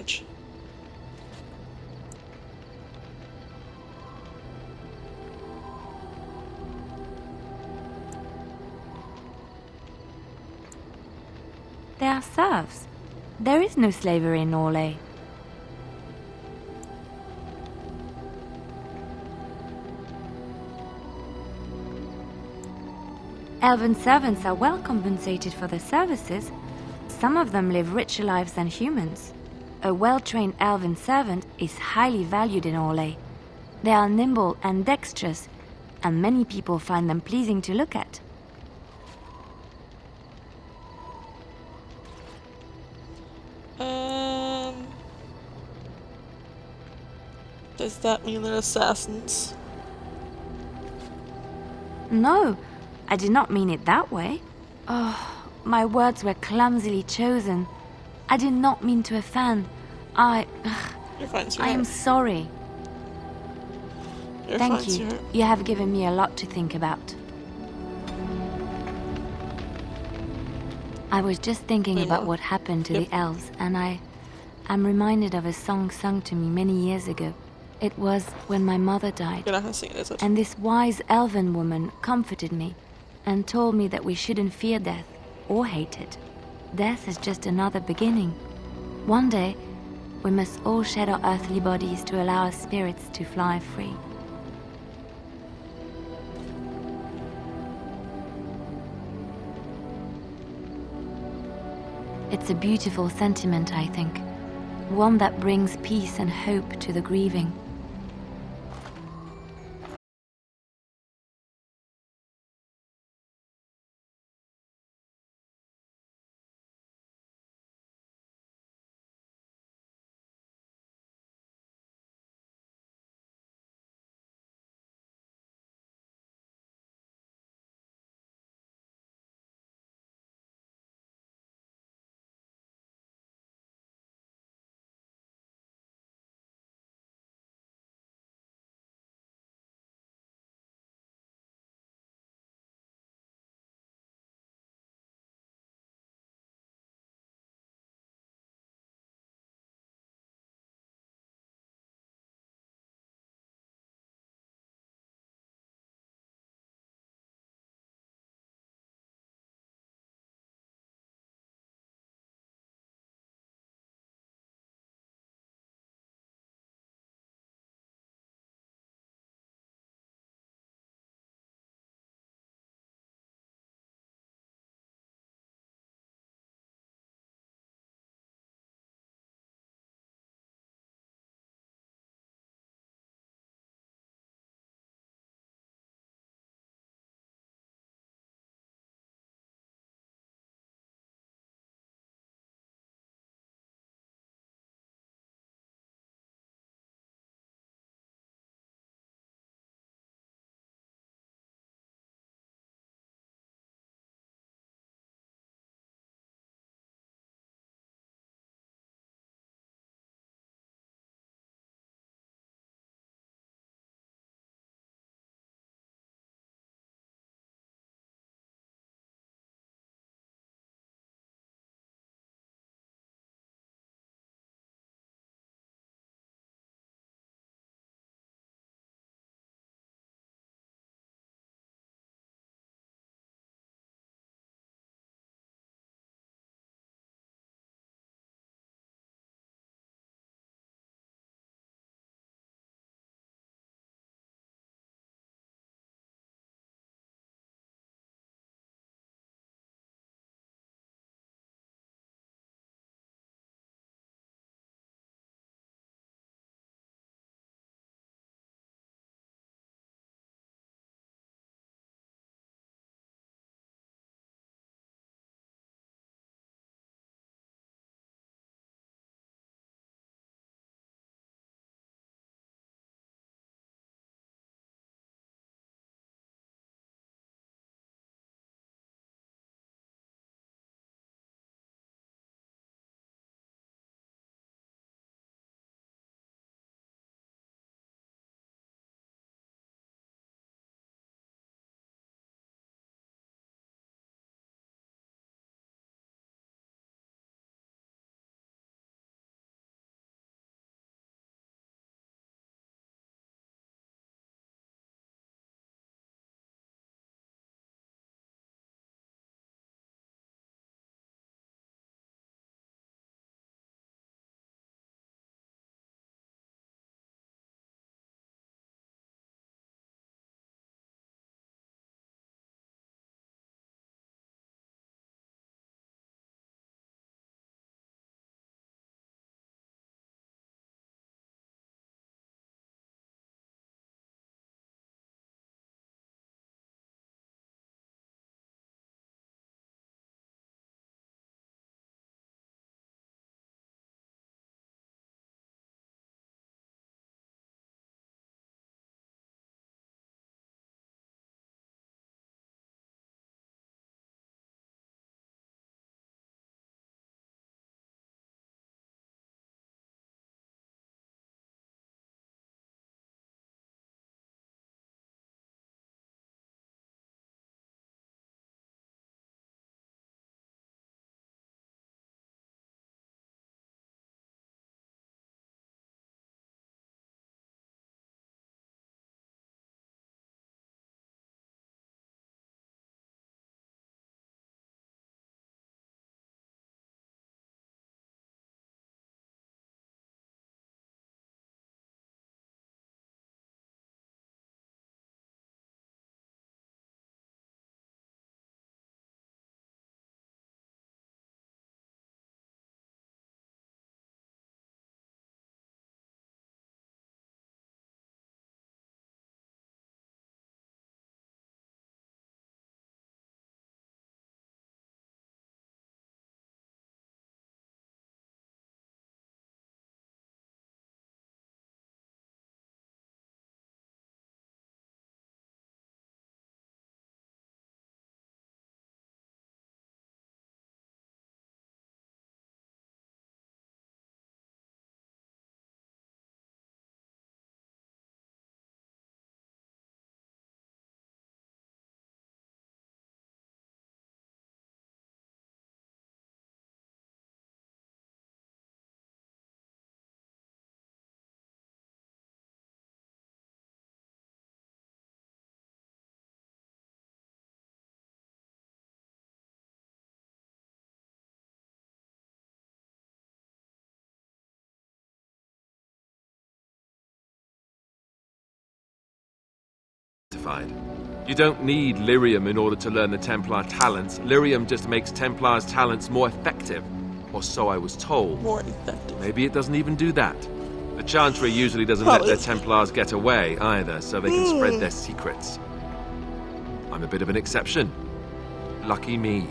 They are serfs. There is no slavery in Orlais. Elven servants are well compensated for their services. Some of them live richer lives than humans. A well-trained elven servant is highly valued in Orlais. They are nimble and dexterous, and many people find them pleasing to look at. Does that mean they're assassins? No, I did not mean it that way. Oh, my words were clumsily chosen. I did not mean to offend. You're fine, sweetheart. I am sorry. You're Thank fine, you. sweetheart. You have given me a lot to think about. I was just thinking Grimoire. about what happened to the elves, and I'm reminded of a song sung to me many years ago. It was when my mother died. You're not gonna sing it, is it? And this wise elven woman comforted me and told me that we shouldn't fear death or hate it. Death is just another beginning. One day, we must all shed our earthly bodies to allow our spirits to fly free. It's a beautiful sentiment, I think. One that brings peace and hope to the grieving. justified. You don't need lyrium in order to learn the Templar talents. Lyrium just makes Templar's talents more effective. Or so I was told. More effective. Maybe it doesn't even do that. The Chantry usually doesn't let their Templars get away either, so they can spread their secrets. I'm a bit of an exception. Lucky me.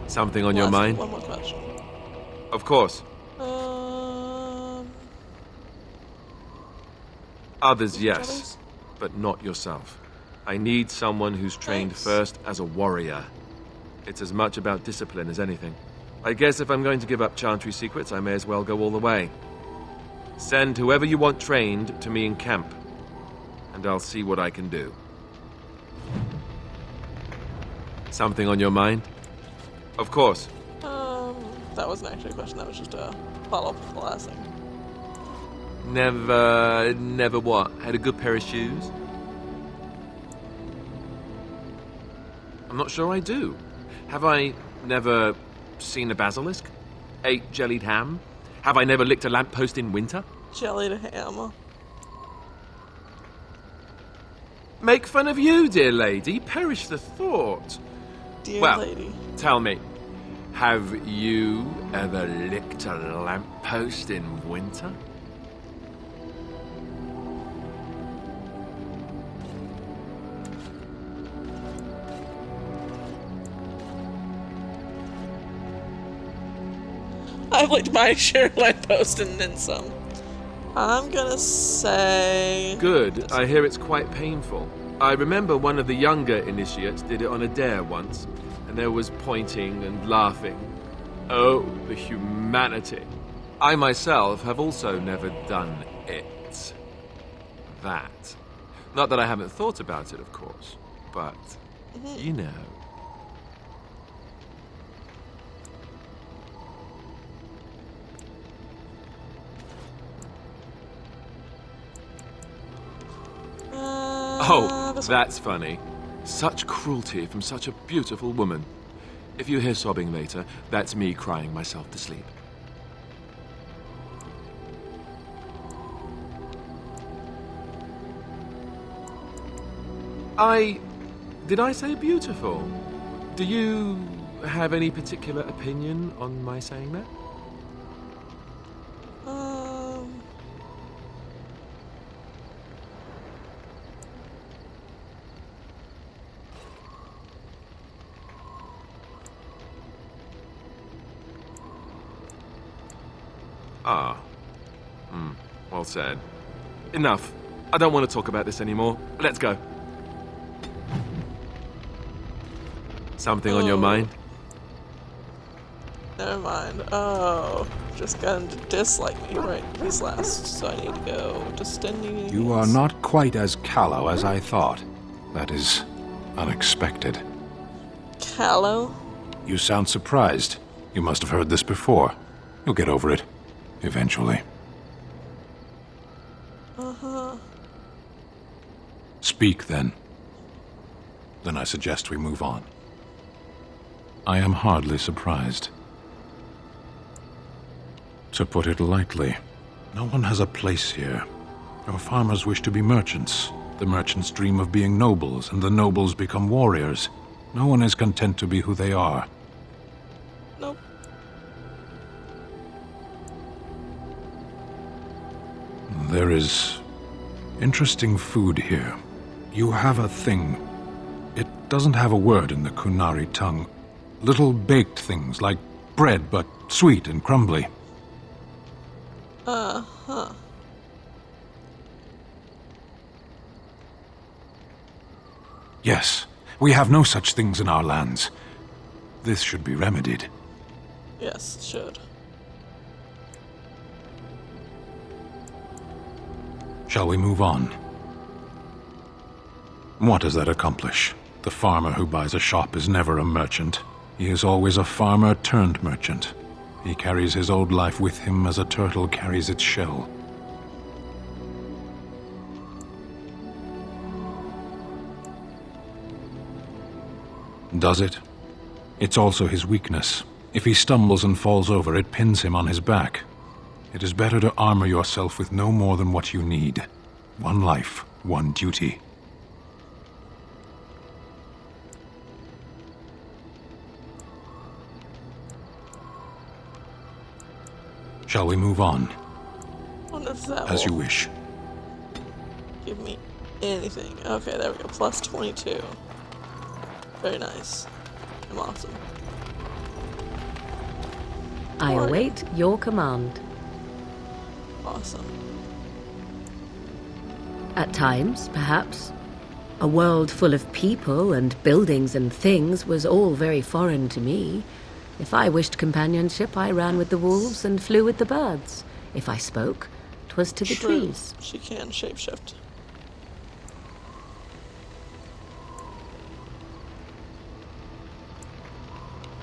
Something on your mind? One more question. Of course. Others, yes, but not yourself. I need someone who's trained first as a warrior. It's as much about discipline as anything. I guess if I'm going to give up Chantry secrets, I may as well go all the way. Send whoever you want trained to me in camp, and I'll see what I can do. Something on your mind? Of course. That wasn't actually a question, that was just a follow-up to the last thing. Never what? Had a good pair of shoes? I'm not sure I do. Have I never seen a basilisk? Ate jellied ham? Have I never licked a lamppost in winter? Jellied ham. Make fun of you, dear lady. Perish the thought. Dear well, lady. Tell me, have you ever licked a lamppost in winter? I've licked my share of lamppost and then some. I'm gonna say... Good. I hear it's quite painful. I remember one of the younger initiates did it on a dare once, and there was pointing and laughing. Oh, the humanity. I myself have also never done it. That. Not that I haven't thought about it, of course, but, you know. Oh, that's funny. Such cruelty from such a beautiful woman. If you hear sobbing later, that's me crying myself to sleep. Did I say beautiful? Do you have any particular opinion on my saying that? Well said. Enough. I don't want to talk about this anymore. Let's go. Something on your mind? Never mind. Oh, just got him to dislike me right these last, so I need to go to Stendy. You are not quite as callow as I thought. That is unexpected. Callow? You sound surprised. You must have heard this before. You'll get over it. Eventually. Speak, then. Then I suggest we move on. I am hardly surprised. To put it lightly, no one has a place here. Your farmers wish to be merchants. The merchants dream of being nobles, and the nobles become warriors. No one is content to be who they are. Nope. There is interesting food here. You have a thing. It doesn't have a word in the Qunari tongue. Little baked things like bread, but sweet and crumbly. Yes, we have no such things in our lands. This should be remedied. Yes, it should. Shall we move on? What does that accomplish? The farmer who buys a shop is never a merchant. He is always a farmer turned merchant. He carries his old life with him as a turtle carries its shell. Does it? It's also his weakness. If he stumbles and falls over, it pins him on his back. It is better to armor yourself with no more than what you need. One life, one duty. Shall we move on? I wonder if that As you will wish. give me anything. Okay, there we go. Plus 22. Very nice. I'm awesome. I await your command. Awesome. At times, perhaps. A world full of people and buildings and things was all very foreign to me. If I wished companionship, I ran with the wolves and flew with the birds. If I spoke, 'twas to the True. trees. She can shapeshift.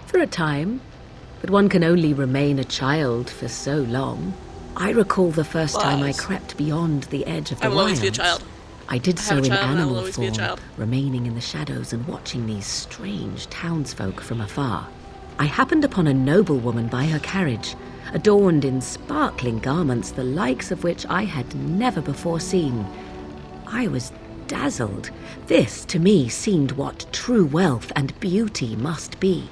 For a time, but one can only remain a child for so long. I recall the first time I Lies. crept beyond the edge of the I will always wilds. be a child. I did I so have a in child and I will animal always be a form, child. remaining in the shadows and watching these strange townsfolk from afar. I happened upon a noblewoman by her carriage, adorned in sparkling garments, the likes of which I had never before seen. I was dazzled. This, to me, seemed what true wealth and beauty must be.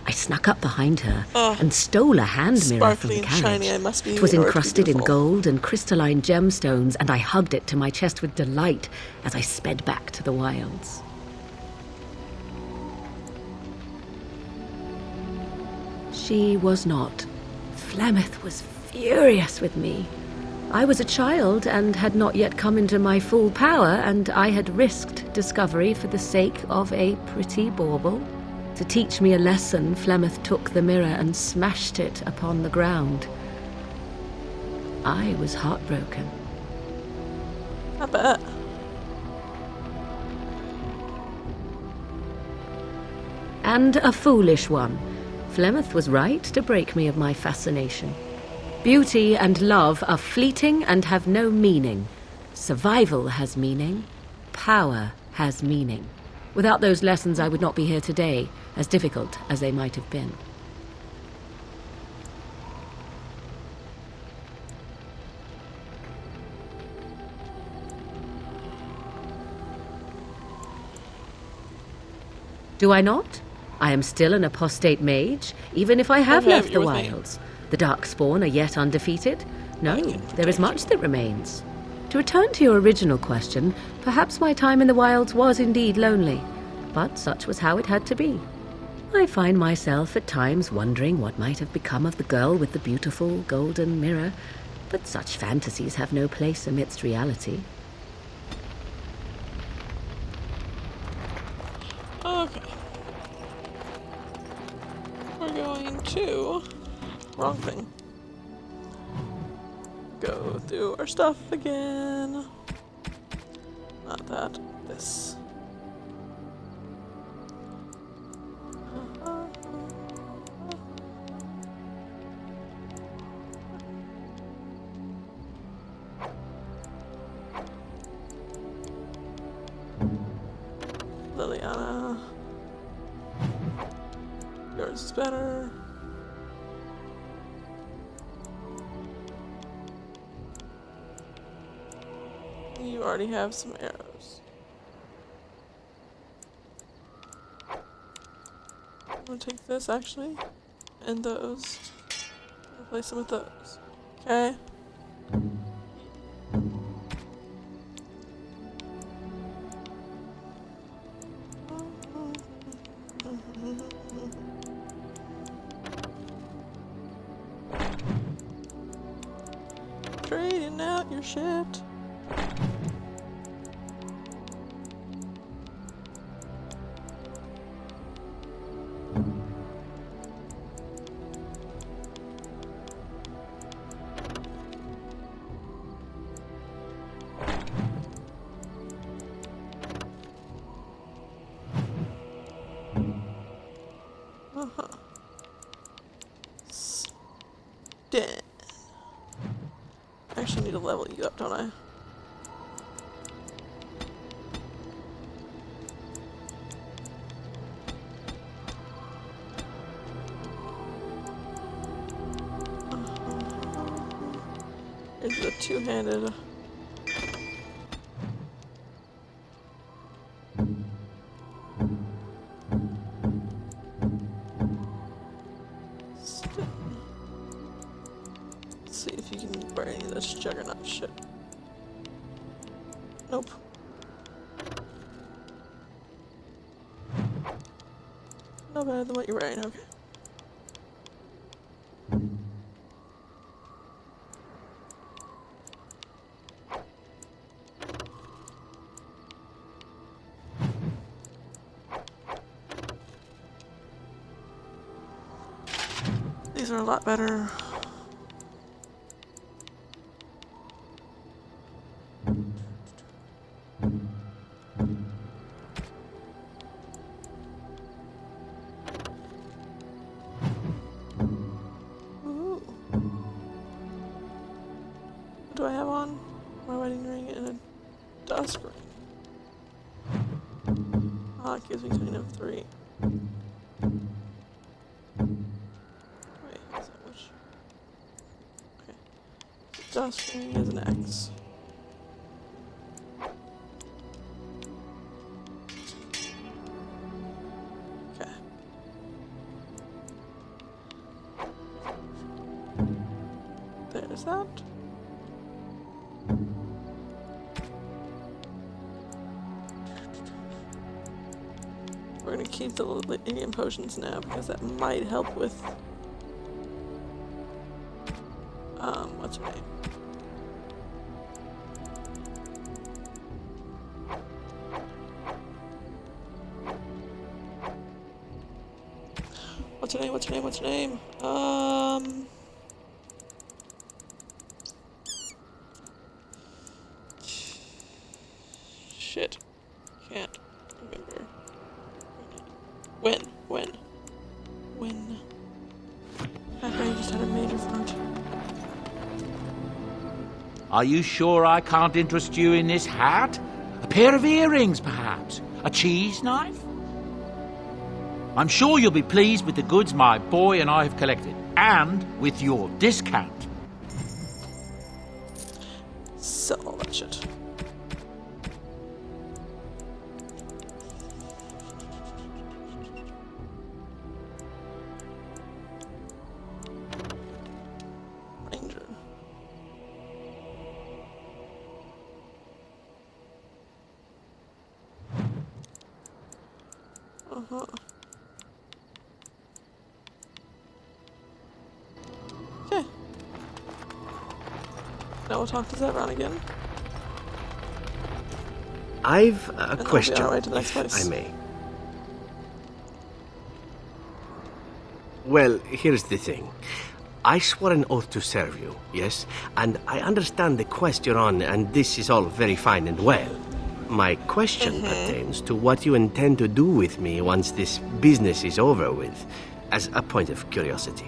I snuck up behind her and stole a hand mirror from the Sparkly and carriage. shiny, I must be, It was or it be encrusted in beautiful. gold and crystalline gemstones, and I hugged it to my chest with delight as I sped back to the wilds. She was not. Flemeth was furious with me. I was a child and had not yet come into my full power, and I had risked discovery for the sake of a pretty bauble. To teach me a lesson, Flemeth took the mirror and smashed it upon the ground. I was heartbroken. I bet. And a foolish one. Flemeth was right to break me of my fascination. Beauty and love are fleeting and have no meaning. Survival has meaning. Power has meaning. Without those lessons, I would not be here today, as difficult as they might have been. Do I not? I am still an apostate mage, even if I have Okay, left the you're with me. wilds. The Darkspawn are yet undefeated? No, there is much that remains. To return to your original question, perhaps my time in the wilds was indeed lonely, but such was how it had to be. I find myself at times wondering what might have become of the girl with the beautiful golden mirror, but such fantasies have no place amidst reality. Okay. We're going to... Wrong thing. Go through our stuff again. Not that. This. Liliana. Yours is better. You already have some arrows. I'm gonna take this actually, and those. Replace them with those. Okay. Trading out your shit. Damn. I actually need to level you up, don't I? Here's the two-handed see if you can wear any of this juggernaut shit. Nope. No better than what you're wearing, okay. These are a lot better. Ooh. What do I have on? My wedding ring and a dusk ring. Ah, it gives me 20 of 3. Dusk ring is an X. Okay. There's that. We're gonna keep the lithium potions now because that might help with what's her name? What's her name? What's her name? What's her name? Shit. Can't remember. When? My brain just had a major fart. Are you sure I can't interest you in this hat? A pair of earrings, perhaps? A cheese knife? I'm sure you'll be pleased with the goods my boy and I have collected, and with your discount. Sell all that shit. Ranger. Uh-huh. Okay. Now we'll talk to Zevran again. I've a question, Right to the next if place. I may. Well, here's the thing. I swore an oath to serve you, yes? And I understand the quest you're on, and this is all very fine and well. My question pertains to what you intend to do with me once this business is over with, as a point of curiosity.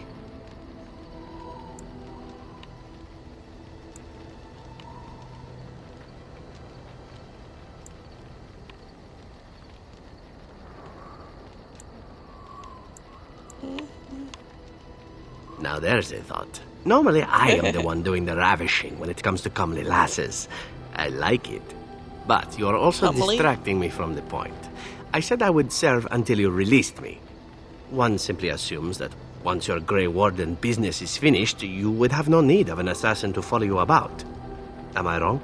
Now there's a thought. Normally I am the one doing the ravishing when it comes to comely lasses. I like it. But you're also distracting me from the point. I said I would serve until you released me. One simply assumes that once your Grey Warden business is finished, you would have no need of an assassin to follow you about. Am I wrong?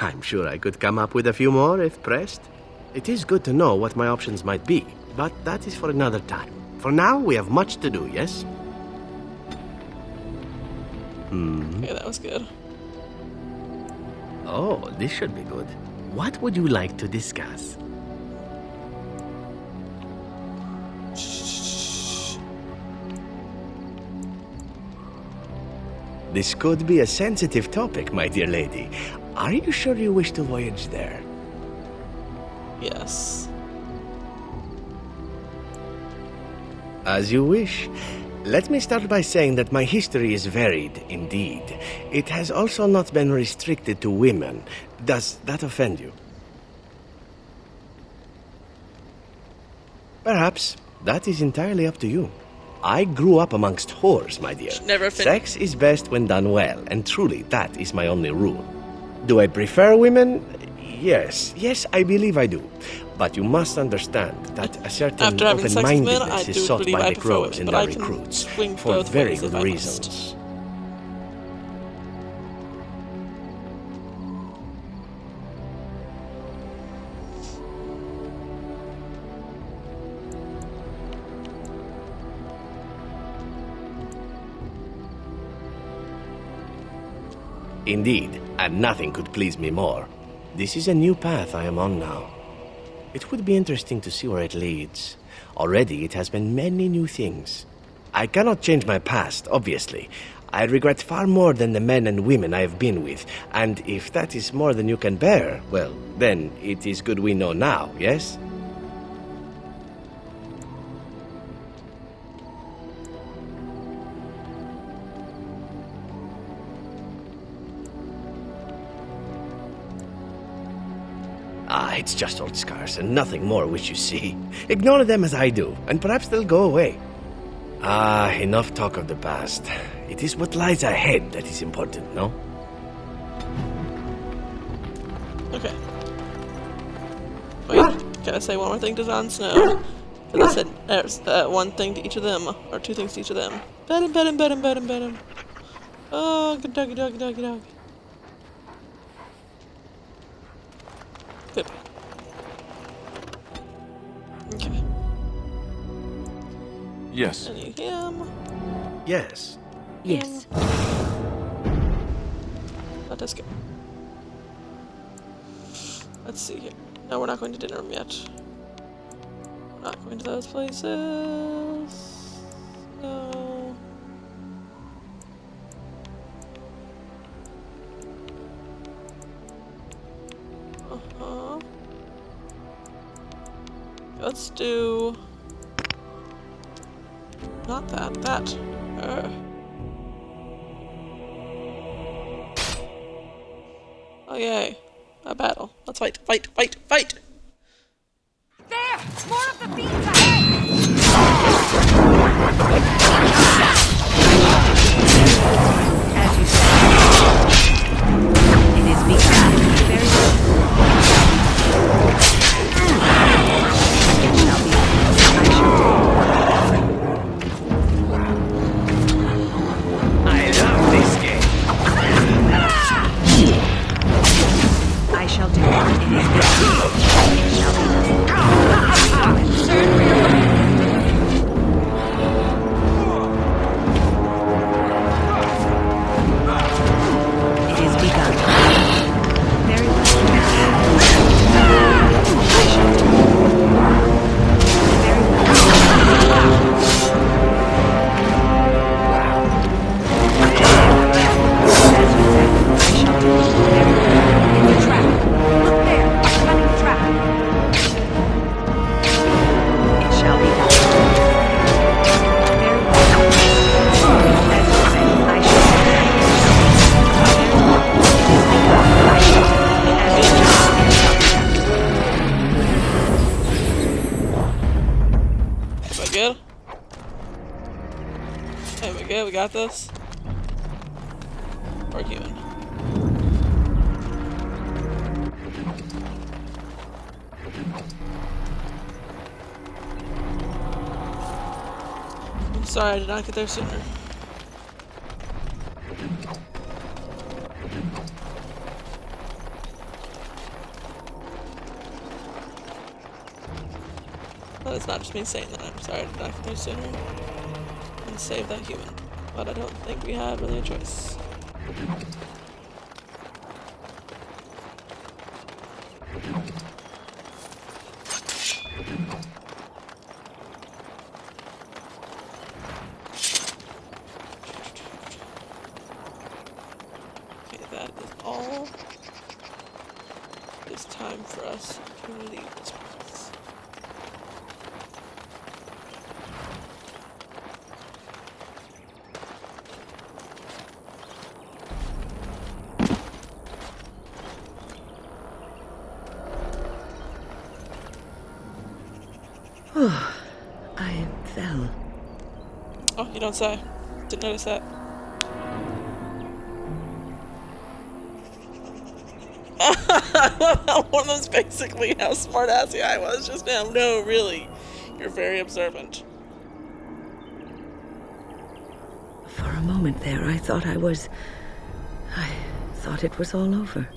I'm sure I could come up with a few more if pressed. It is good to know what my options might be, but that is for another time. For now, we have much to do, yes? Okay, that was good. Oh, this should be good. What would you like to discuss? This could be a sensitive topic, my dear lady. Are you sure you wish to voyage there? Yes. As you wish. Let me start by saying that my history is varied, indeed. It has also not been restricted to women. Does that offend you? Perhaps, That is entirely up to you. I grew up amongst whores, my dear. Never Sex is best when done well, and truly, that is my only rule. Do I prefer women? Yes, I believe I do. But you must understand that a certain open-mindedness is sought by the growers and their recruits, for very good reasons. Indeed, and nothing could please me more. This is a new path I am on now. It would be interesting to see where it leads. Already it has been many new things. I cannot change my past, obviously. I regret far more than the men and women I have been with, and if that is more than you can bear, well, then it is good we know now, yes? It's just old scars and nothing more which you see. Ignore them as I do, and perhaps they'll go away. Enough talk of the past. It is what lies ahead that is important, no? Okay. Wait, can I say one more thing to Jon Snow? Because I said there's one thing to each of them, or two things to each of them. Bet him, bet him, bet him, bet him, bet him. Oh, good doggy, doggy, doggy, doggy. Good. Okay. Yes. I need him. Yes. Yes. Let us go. Let's see here. No, we're not going to dinner room yet. We're not going to those places. No. Let's do... not that, that. Oh yay. A battle. Let's fight, fight, fight, fight! There! More of the beats ahead! As you said, it is begun. Very good. I love this game. I shall do it. It is begun. It shall be done. It is begun. Very well. I shall do it. Very well. As you said, I shall do it. Very well. In the trap. Look there. A cunning trap. It shall be done. Very well. As you say, I shall do it. Very well. It is begun. I shall do it. As you say, it shall be done. Am I good? Hey, we good? We got this? Or human? I'm sorry I did not get there sooner. Well, it's not just me saying that. I'm sorry I did not get there sooner. And save that human. But I don't think we have really a choice. Okay, that is all. It's time for us to leave this place. I fell. Oh, you don't say. Didn't notice that. One of them's basically how smart-assy I was just now. No, really. You're very observant. For a moment there, I thought I thought it was all over.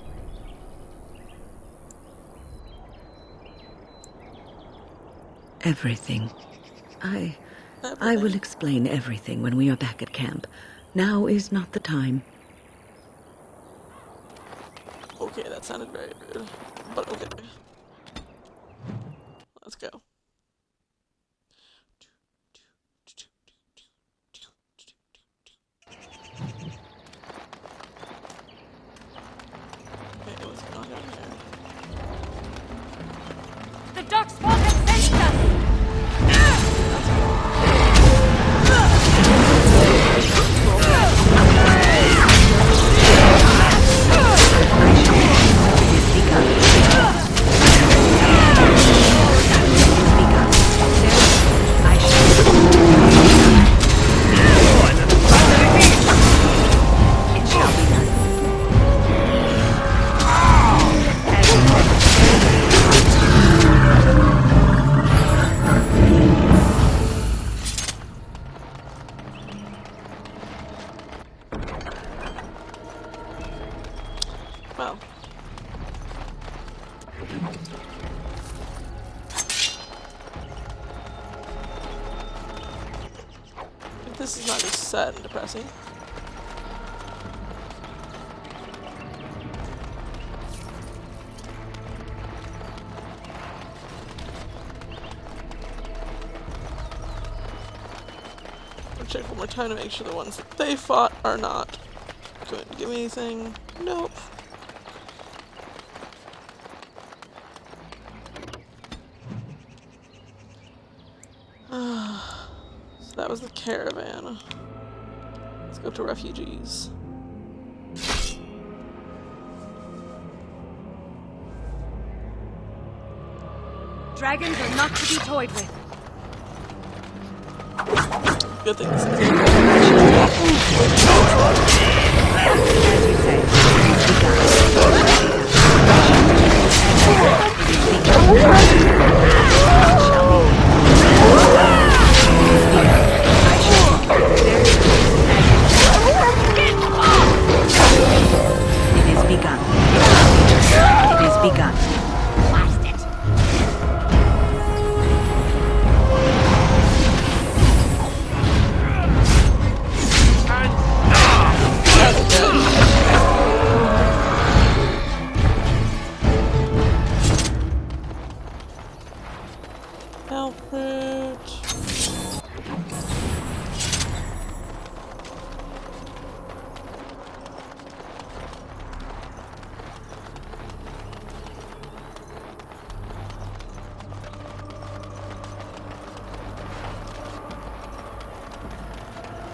Everything. I will explain everything when we are back at camp. Now is not the time. Okay, that sounded very rude, but okay. Let's go. Okay, what's going on down here? The Darkspawn has sensed us! Well. This is not just sad and depressing. I'll check one more time to make sure the ones that they fought are not going to give me anything. Nope. So that was the caravan. Let's go to refugees. Dragons are not to be toyed with. Good thing this is begun. Blast it! Alfred.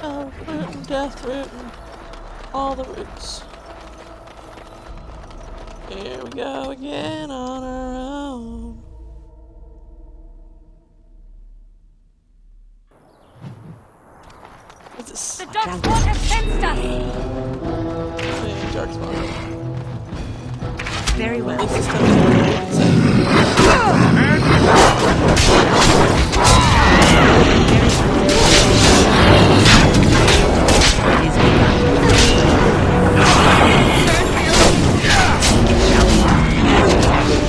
Alfred and Deathroot and all the roots. Here we go again on our own. What's this? The Darkspawn has sensed us! Darkspawn. Very well. This is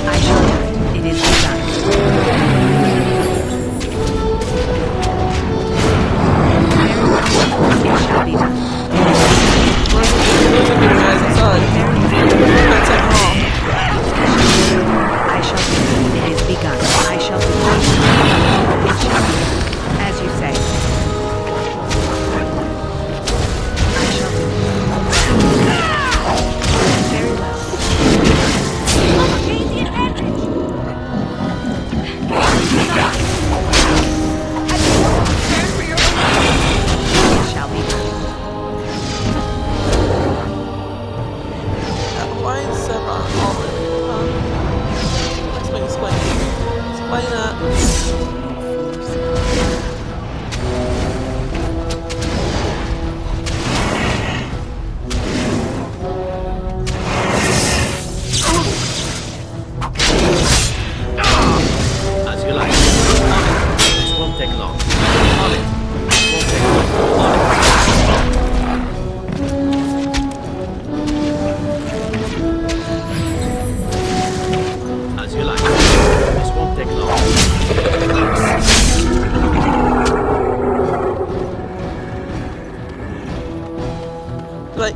I shall do it. It is begun. I shall do it.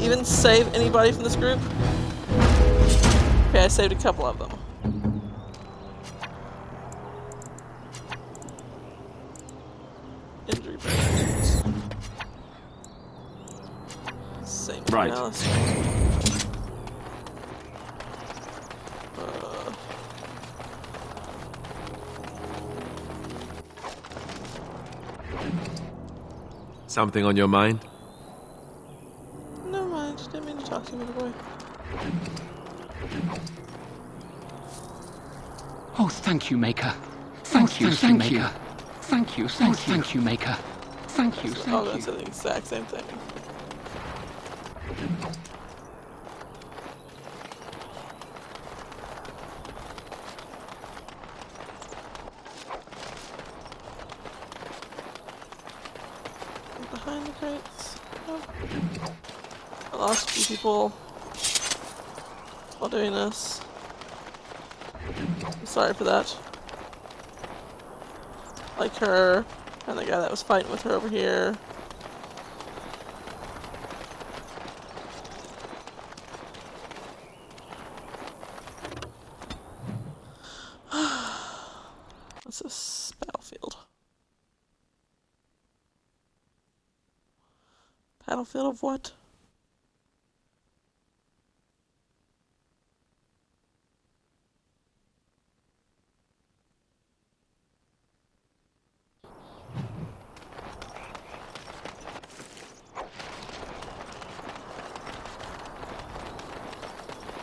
even save anybody from this group? Okay, I saved a couple of them. Injury patients. Same thing, Right. Alice. Something on your mind? Never mind, didn't mean to talk to you, little boy. Oh, thank you, Maker. Thank you, Maker. Thank you, thank you, Maker. Thank you, Oh, that's the exact same thing. Behind the crates. Nope. I lost a few people while doing this. I'm sorry for that. Like her, and the guy that was fighting with her over here. What's this battlefield? Battlefield of what?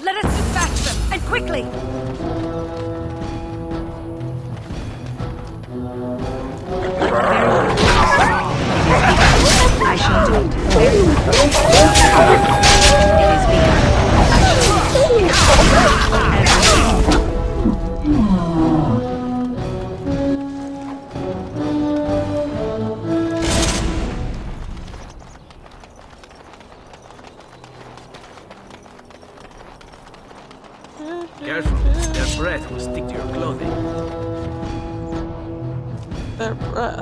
Let us dispatch them, and quickly! I shall do it. Very well. It is begun. I shall do it. Careful, their breath will stick to your clothing. Their breath.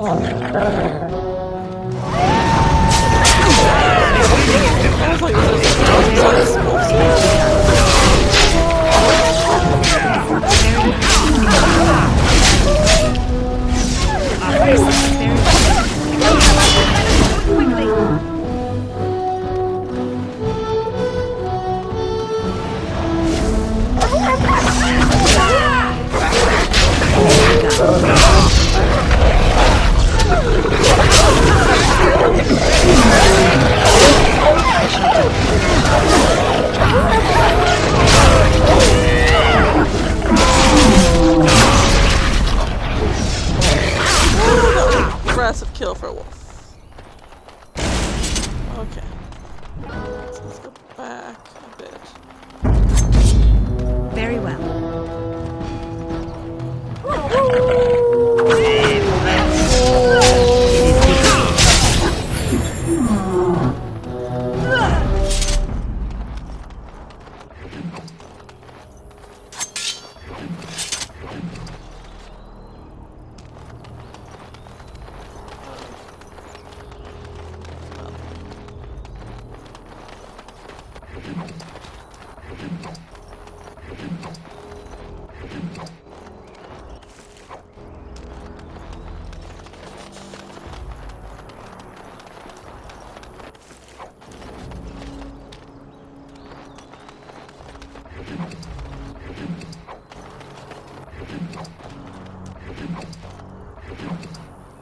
Aggressive kill for a wolf. Okay. So let's go back a bit. Very well.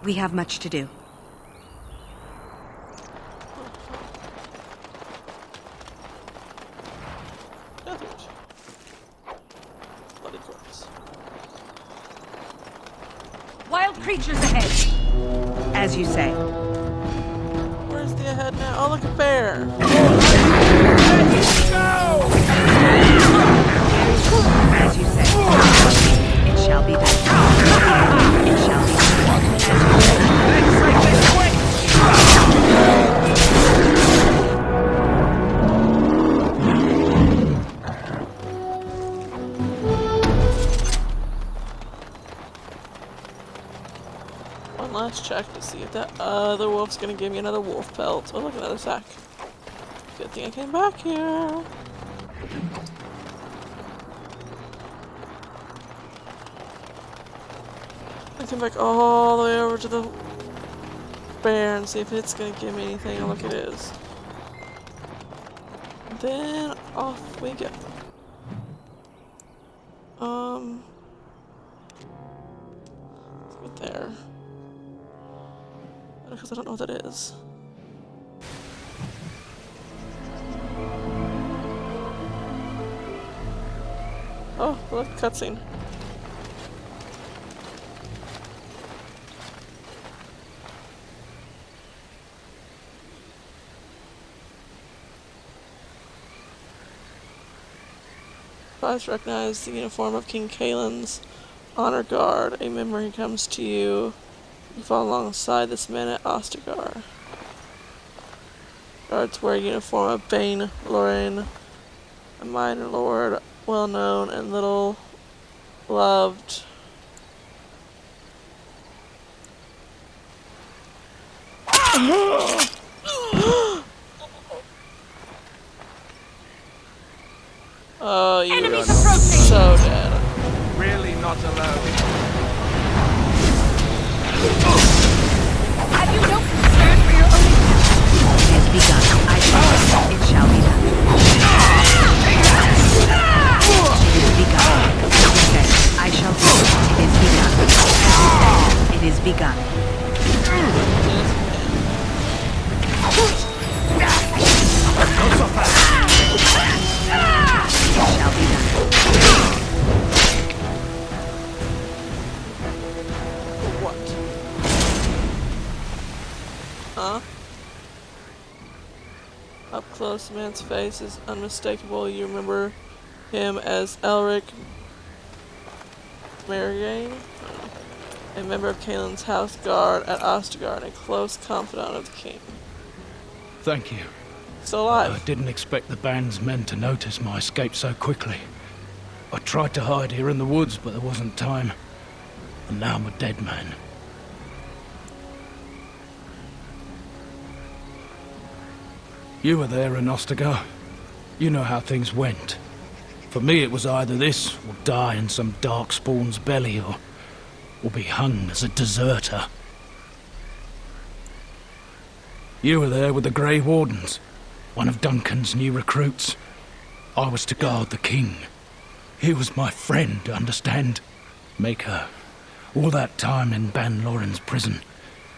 We have much to do. Bloody corpse. Wild creatures ahead! As you say. Where's the ahead now? Oh, look, a bear! As you say. It shall be done. It shall be done. One last check to see if that other wolf's gonna give me another wolf pelt. Oh, look, another sack. Good thing I came back here. I came back all the way over to the bear and see if it's gonna give me anything. Oh, look, it is. Then off we go. Let's get there. Because I don't know what that is. Oh, look, cutscene. Spies recognize the uniform of King Kaelin's honor guard. A memory comes to you. You fall alongside this man at Ostagar. Guards wear a uniform of Bane Lorraine, a minor lord, well known and little loved. Oh, you are so dead. Really not alone. Have you no concern for your own It has begun. I shall. It shall be done. It is begun. I shall do it. It is begun. It is begun. It shall be done. What? Huh? Up close, the man's face is unmistakable. You remember him as Elric Marigane, a member of Kaelin's house guard at Ostagar and a close confidant of the king. Thank you. Still alive. I didn't expect the band's men to notice my escape so quickly. I tried to hide here in the woods, but there wasn't time. And now I'm a dead man. You were there in Ostagar. You know how things went. For me, it was either this, or die in some darkspawn's belly, or be hung as a deserter. You were there with the Grey Wardens, one of Duncan's new recruits. I was to guard the king. He was my friend, understand? Maker. All that time in Ban Loren's prison.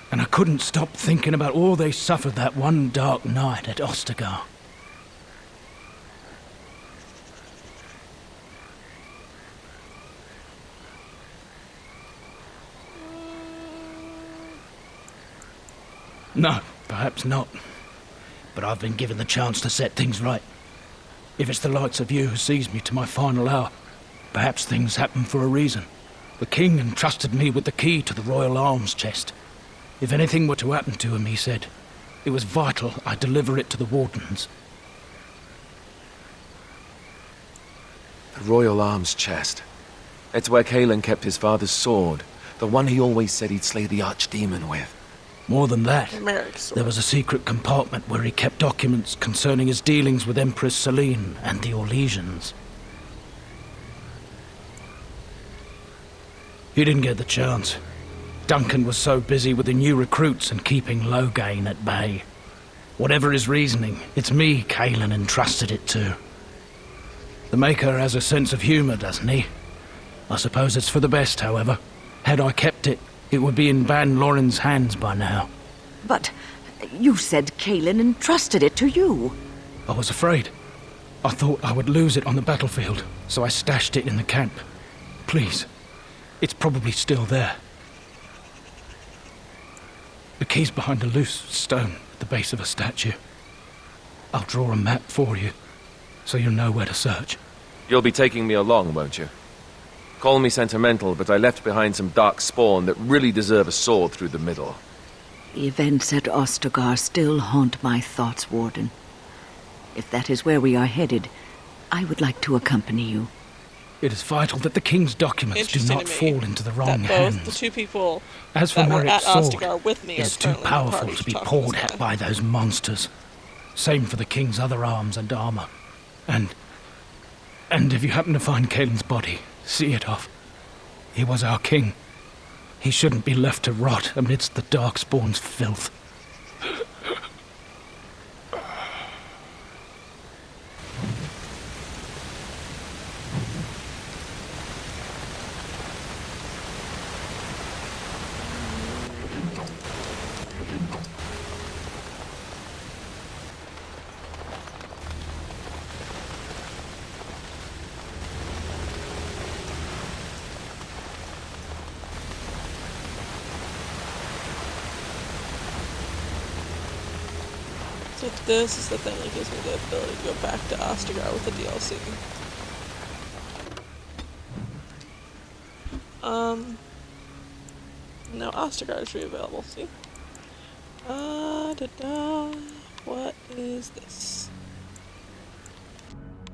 And I couldn't stop thinking about all they suffered that one dark night at Ostagar. No, perhaps not. But I've been given the chance to set things right. If it's the likes of you who sees me to my final hour, perhaps things happen for a reason. The king entrusted me with the key to the royal arms chest. If anything were to happen to him, he said, it was vital I deliver it to the Wardens. The royal arms chest. It's where Kaelin kept his father's sword. The one he always said he'd slay the archdemon with. More than that, there was a secret compartment where he kept documents concerning his dealings with Empress Selene and the Orlesians. He didn't get the chance. Duncan was so busy with the new recruits and keeping Loghain at bay. Whatever his reasoning, it's me Kaelin entrusted it to. The Maker has a sense of humor, doesn't he? I suppose it's for the best, however. Had I kept it, it would be in Ban Loren's hands by now. But you said Kaelin entrusted it to you. I was afraid. I thought I would lose it on the battlefield, so I stashed it in the camp. Please, it's probably still there. The key's behind a loose stone at the base of a statue. I'll draw a map for you, so you'll know where to search. You'll be taking me along, won't you? Call me sentimental, but I left behind some dark spawn that really deserve a sword through the middle. The events at Ostagar still haunt my thoughts, Warden. If that is where we are headed, I would like to accompany you. It is vital that the king's documents do not fall into the wrong hands. The two people As for that were Merrick's at sword, Ostagar with me it's are too currently powerful parties to be talking pawed this at way. by those monsters. Same for the king's other arms and armor. And if you happen to find Kaelin's body, see it off. He was our king. He shouldn't be left to rot amidst the Darkspawn's filth. So this is the thing that gives me the ability to go back to Ostagar with the DLC. No, Ostagar should be available, see? What is this?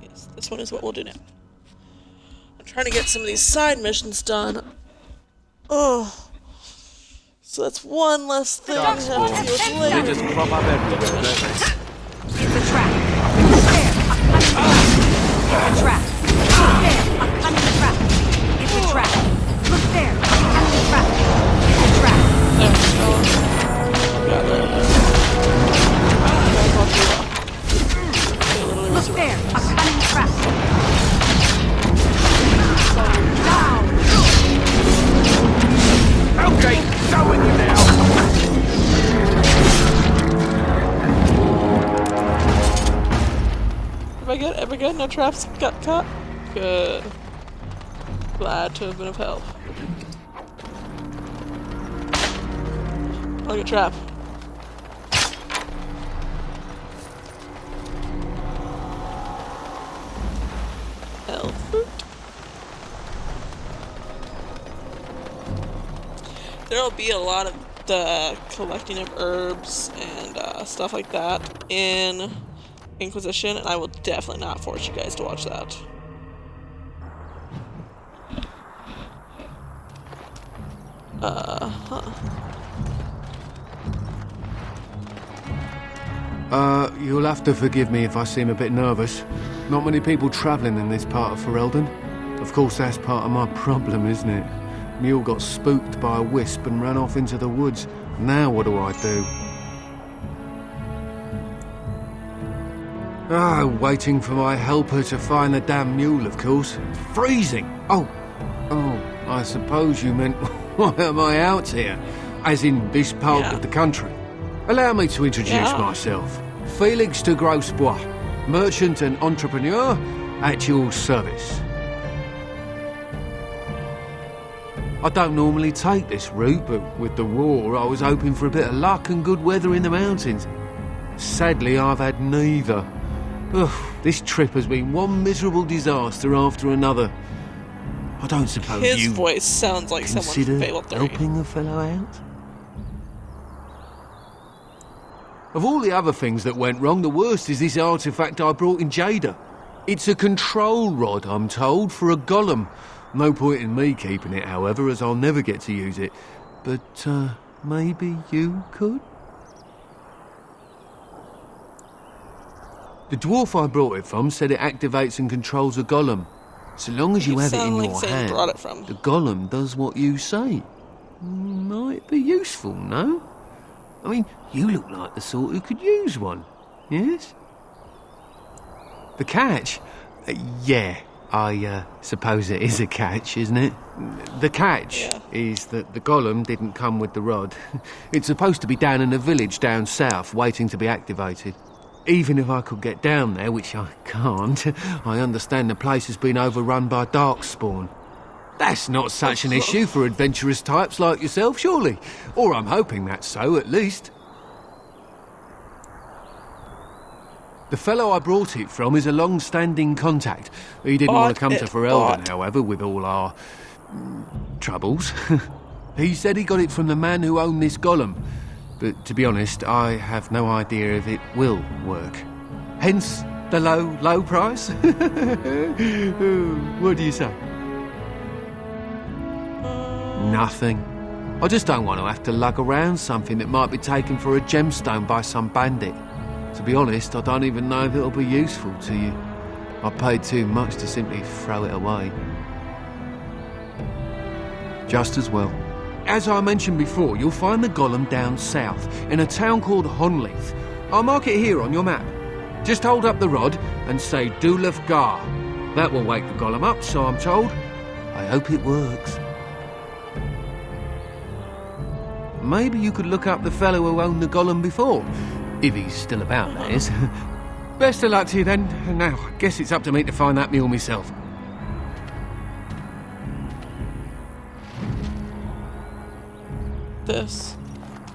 Yes, this one is what we'll do now. I'm trying to get some of these side missions done. Oh. So that's one less thing I have to deal with later. They just crop up everywhere, don't they? It's a trap. There, a cunning trap. It's a trap. Look there, a cunning trap. It's a trap. It's a trap. Look there, a cunning trap. Down. Okay, so with you now. Ever good? No traps got caught? Good. Glad to have been of help. Look at trap. Health fruit. There'll be a lot of the collecting of herbs and stuff like that in Inquisition, and I will definitely not force you guys to watch that. You'll have to forgive me if I seem a bit nervous. Not many people travelling in this part of Ferelden. Of course, that's part of my problem, isn't it? Mule got spooked by a wisp and ran off into the woods. Now what do I do? Waiting for my helper to find the damn mule, of course. Freezing! Oh, I suppose you meant, why am I out here? As in this part of the country. Allow me to introduce myself. Felix de Grosbois, merchant and entrepreneur at your service. I don't normally take this route, but with the war, I was hoping for a bit of luck and good weather in the mountains. Sadly, I've had neither. Ugh, this trip has been one miserable disaster after another. I don't suppose his voice sounds like someone from Fable 3. Helping a fellow out? Of all the other things that went wrong, the worst is this artifact I brought in Jada. It's a control rod, I'm told, for a golem. No point in me keeping it, however, as I'll never get to use it. But, maybe you could? The dwarf I brought it from said it activates and controls a golem. So long as you have it in your hand, the golem does what you say. Might be useful, no? I mean, you look like the sort who could use one, yes? The catch? Yeah, I suppose it is a catch, isn't it? The catch is that the golem didn't come with the rod. It's supposed to be down in a village down south, waiting to be activated. Even if I could get down there, which I can't, I understand the place has been overrun by Darkspawn. That's not such an issue for adventurous types like yourself, surely? Or I'm hoping that's so, at least. The fellow I brought it from is a long-standing contact. He didn't want to come to Ferelden, however, with all our troubles. He said he got it from the man who owned this golem. But to be honest, I have no idea if it will work. Hence the low price. What do you say? Nothing. I just don't want to have to lug around something that might be taken for a gemstone by some bandit. To be honest, I don't even know if it'll be useful to you. I paid too much to simply throw it away. Just as well. As I mentioned before, you'll find the golem down south, in a town called Honleith. I'll mark it here on your map. Just hold up the rod and say Dulaf Gar. That will wake the golem up, so I'm told. I hope it works. Maybe you could look up the fellow who owned the golem before. If he's still about, that is. Best of luck to you then. Now, I guess it's up to me to find that mule myself. This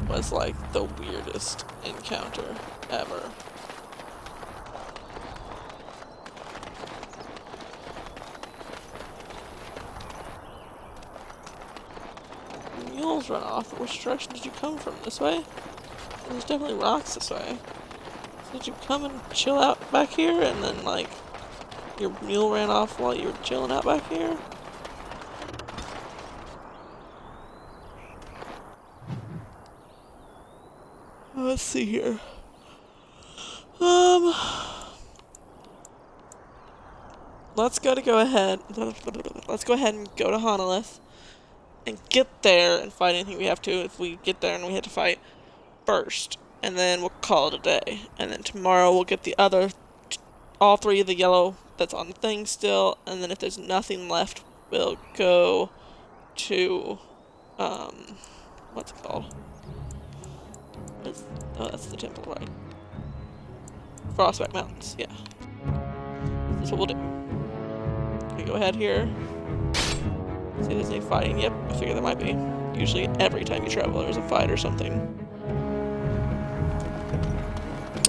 was like the weirdest encounter ever. Mules run off. Which direction did you come from? This way? There's definitely rocks this way. So did you come and chill out back here and then like your mule ran off while you were chilling out back here? Let's see here. Let's go ahead and go to Honolith and get there and fight anything we have to if we get there and we have to fight first. And then we'll call it a day. And then tomorrow we'll get the other, all three of the yellow that's on the thing still. And then if there's nothing left, we'll go to, what's it called? Oh, that's the temple, right? Frostback Mountains, yeah. That's what we'll do. Okay, go ahead here. See if there's any fighting. Yep, I figure there might be. Usually every time you travel there's a fight or something.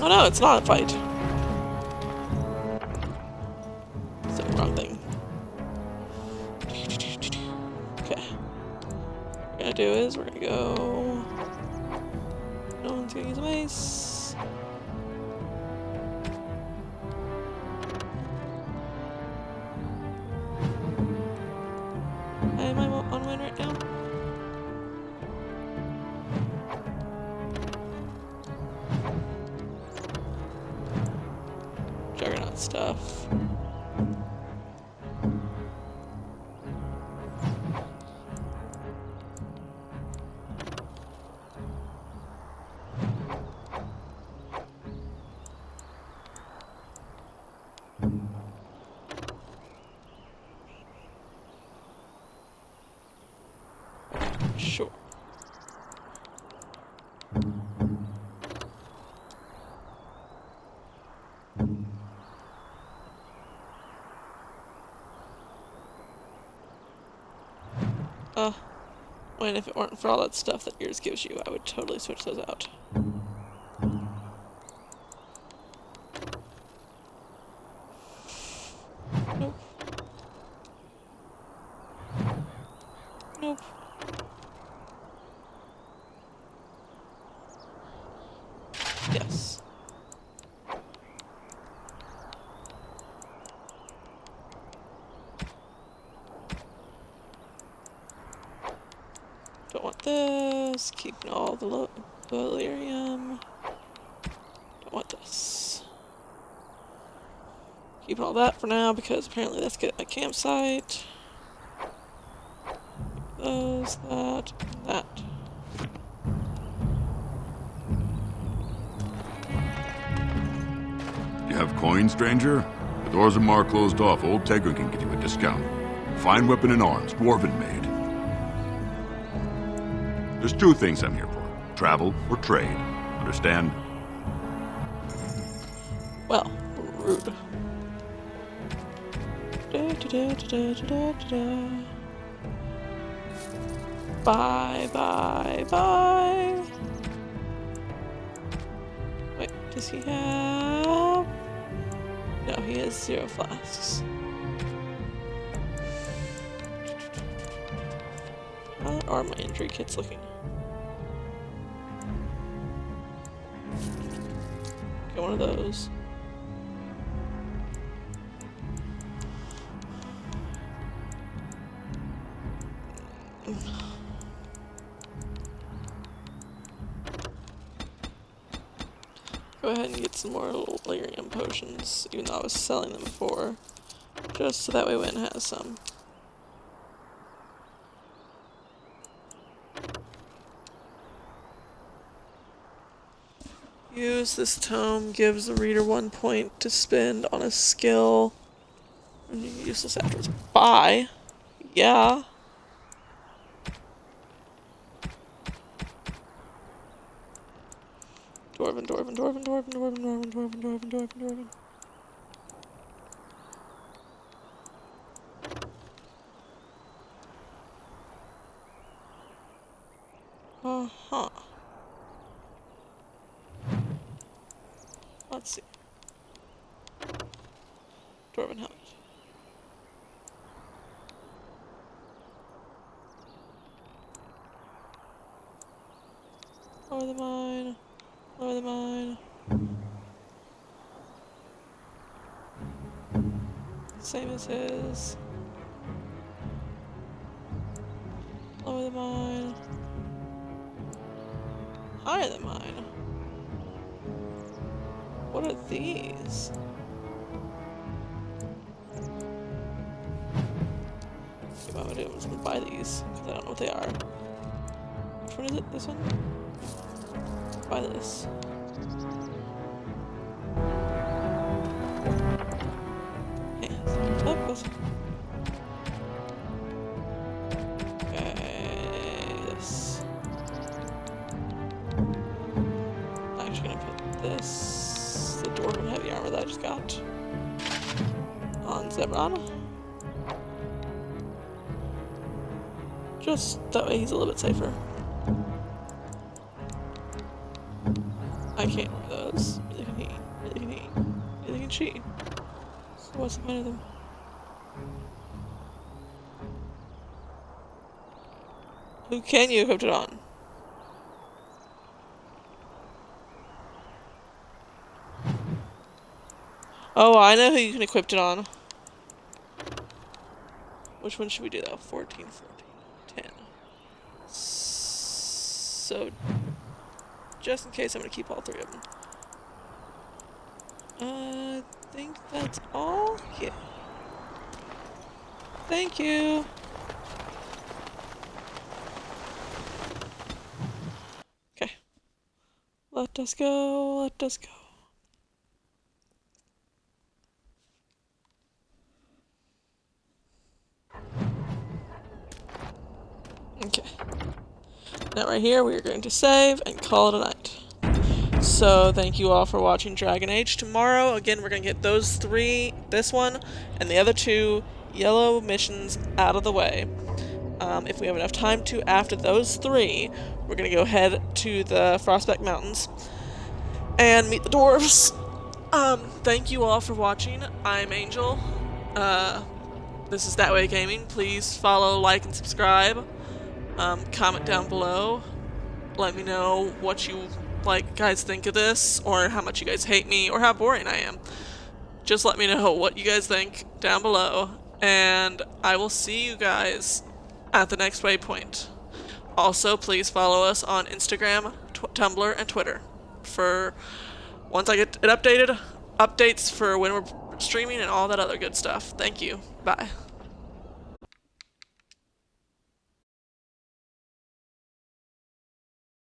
Oh no, it's not a fight. It's the wrong thing. Okay. What we're gonna do is we're gonna go... No one's gonna use a mace. Am I on win right now? Juggernaut stuff. Sure. When if it weren't for all that stuff that yours gives you, I would totally switch those out. Nope. Nope. Yes. Don't want this. Keeping all the delirium. Don't want this. Keeping all that for now because apparently that's good at my campsite. Those, that, and that. You have coin, stranger? With Orzammar closed off, old Tegra can give you a discount. Fine weapon and arms, dwarven made. There's two things I'm here for. Travel or trade. Understand? Well, rude. Bye, bye, bye. Wait, does he have... No, he has 0 flasks. How are my injury kits looking? Get one of those. Go ahead and get some more Lyrium potions, even though I was selling them before. Just so that way Wynn has some. Use this tome, gives the reader 1 point to spend on a skill. And you can use this afterwards. Buy. Yeah. Dwarven, dwarven, dwarven, dwarven, dwarven, dwarven, dwarven, dwarven, dwarven, dwarven. Uh-huh. Let's see. Dwarven helmet. Lower the mine. Lower the mine. Same as his. Lower the mine. Higher the mine. What are these? Okay, what I'm gonna do is I'm gonna buy these, because I don't know what they are. Which one is it? This one? Buy this. Okay, so up goes. Okay, this. I'm actually gonna put this, the Dwarven heavy armor that I just got, on Zebron. Just that way he's a little bit safer. I can't wear those. Neither can he. Neither can he. Neither can she. So what's the point of them? Who can you equip it on? Oh, I know who you can equip it on. Which one should we do though? 14, 10. So, just in case, I'm gonna keep all three of them. I think that's all? Yeah. Thank you. Okay. Let us go, let us go. Okay. Now right here, we are going to save and call it a night. So, thank you all for watching Dragon Age. Tomorrow, again, we're going to get those three, this one, and the other two yellow missions out of the way. If we have enough time to, after those three, we're going to go head to the Frostback Mountains and meet the dwarves. Thank you all for watching. I'm Angel. This is That Way Gaming. Please follow, like, and subscribe. Comment down below. Let me know what you guys think of this, or how much you guys hate me, or how boring I am. Just let me know what you guys think down below, and I will see you guys at the next waypoint. Also, please follow us on Instagram, Tumblr, and Twitter for once I get it updated, updates for when we're streaming and all that other good stuff. Thank you. Bye.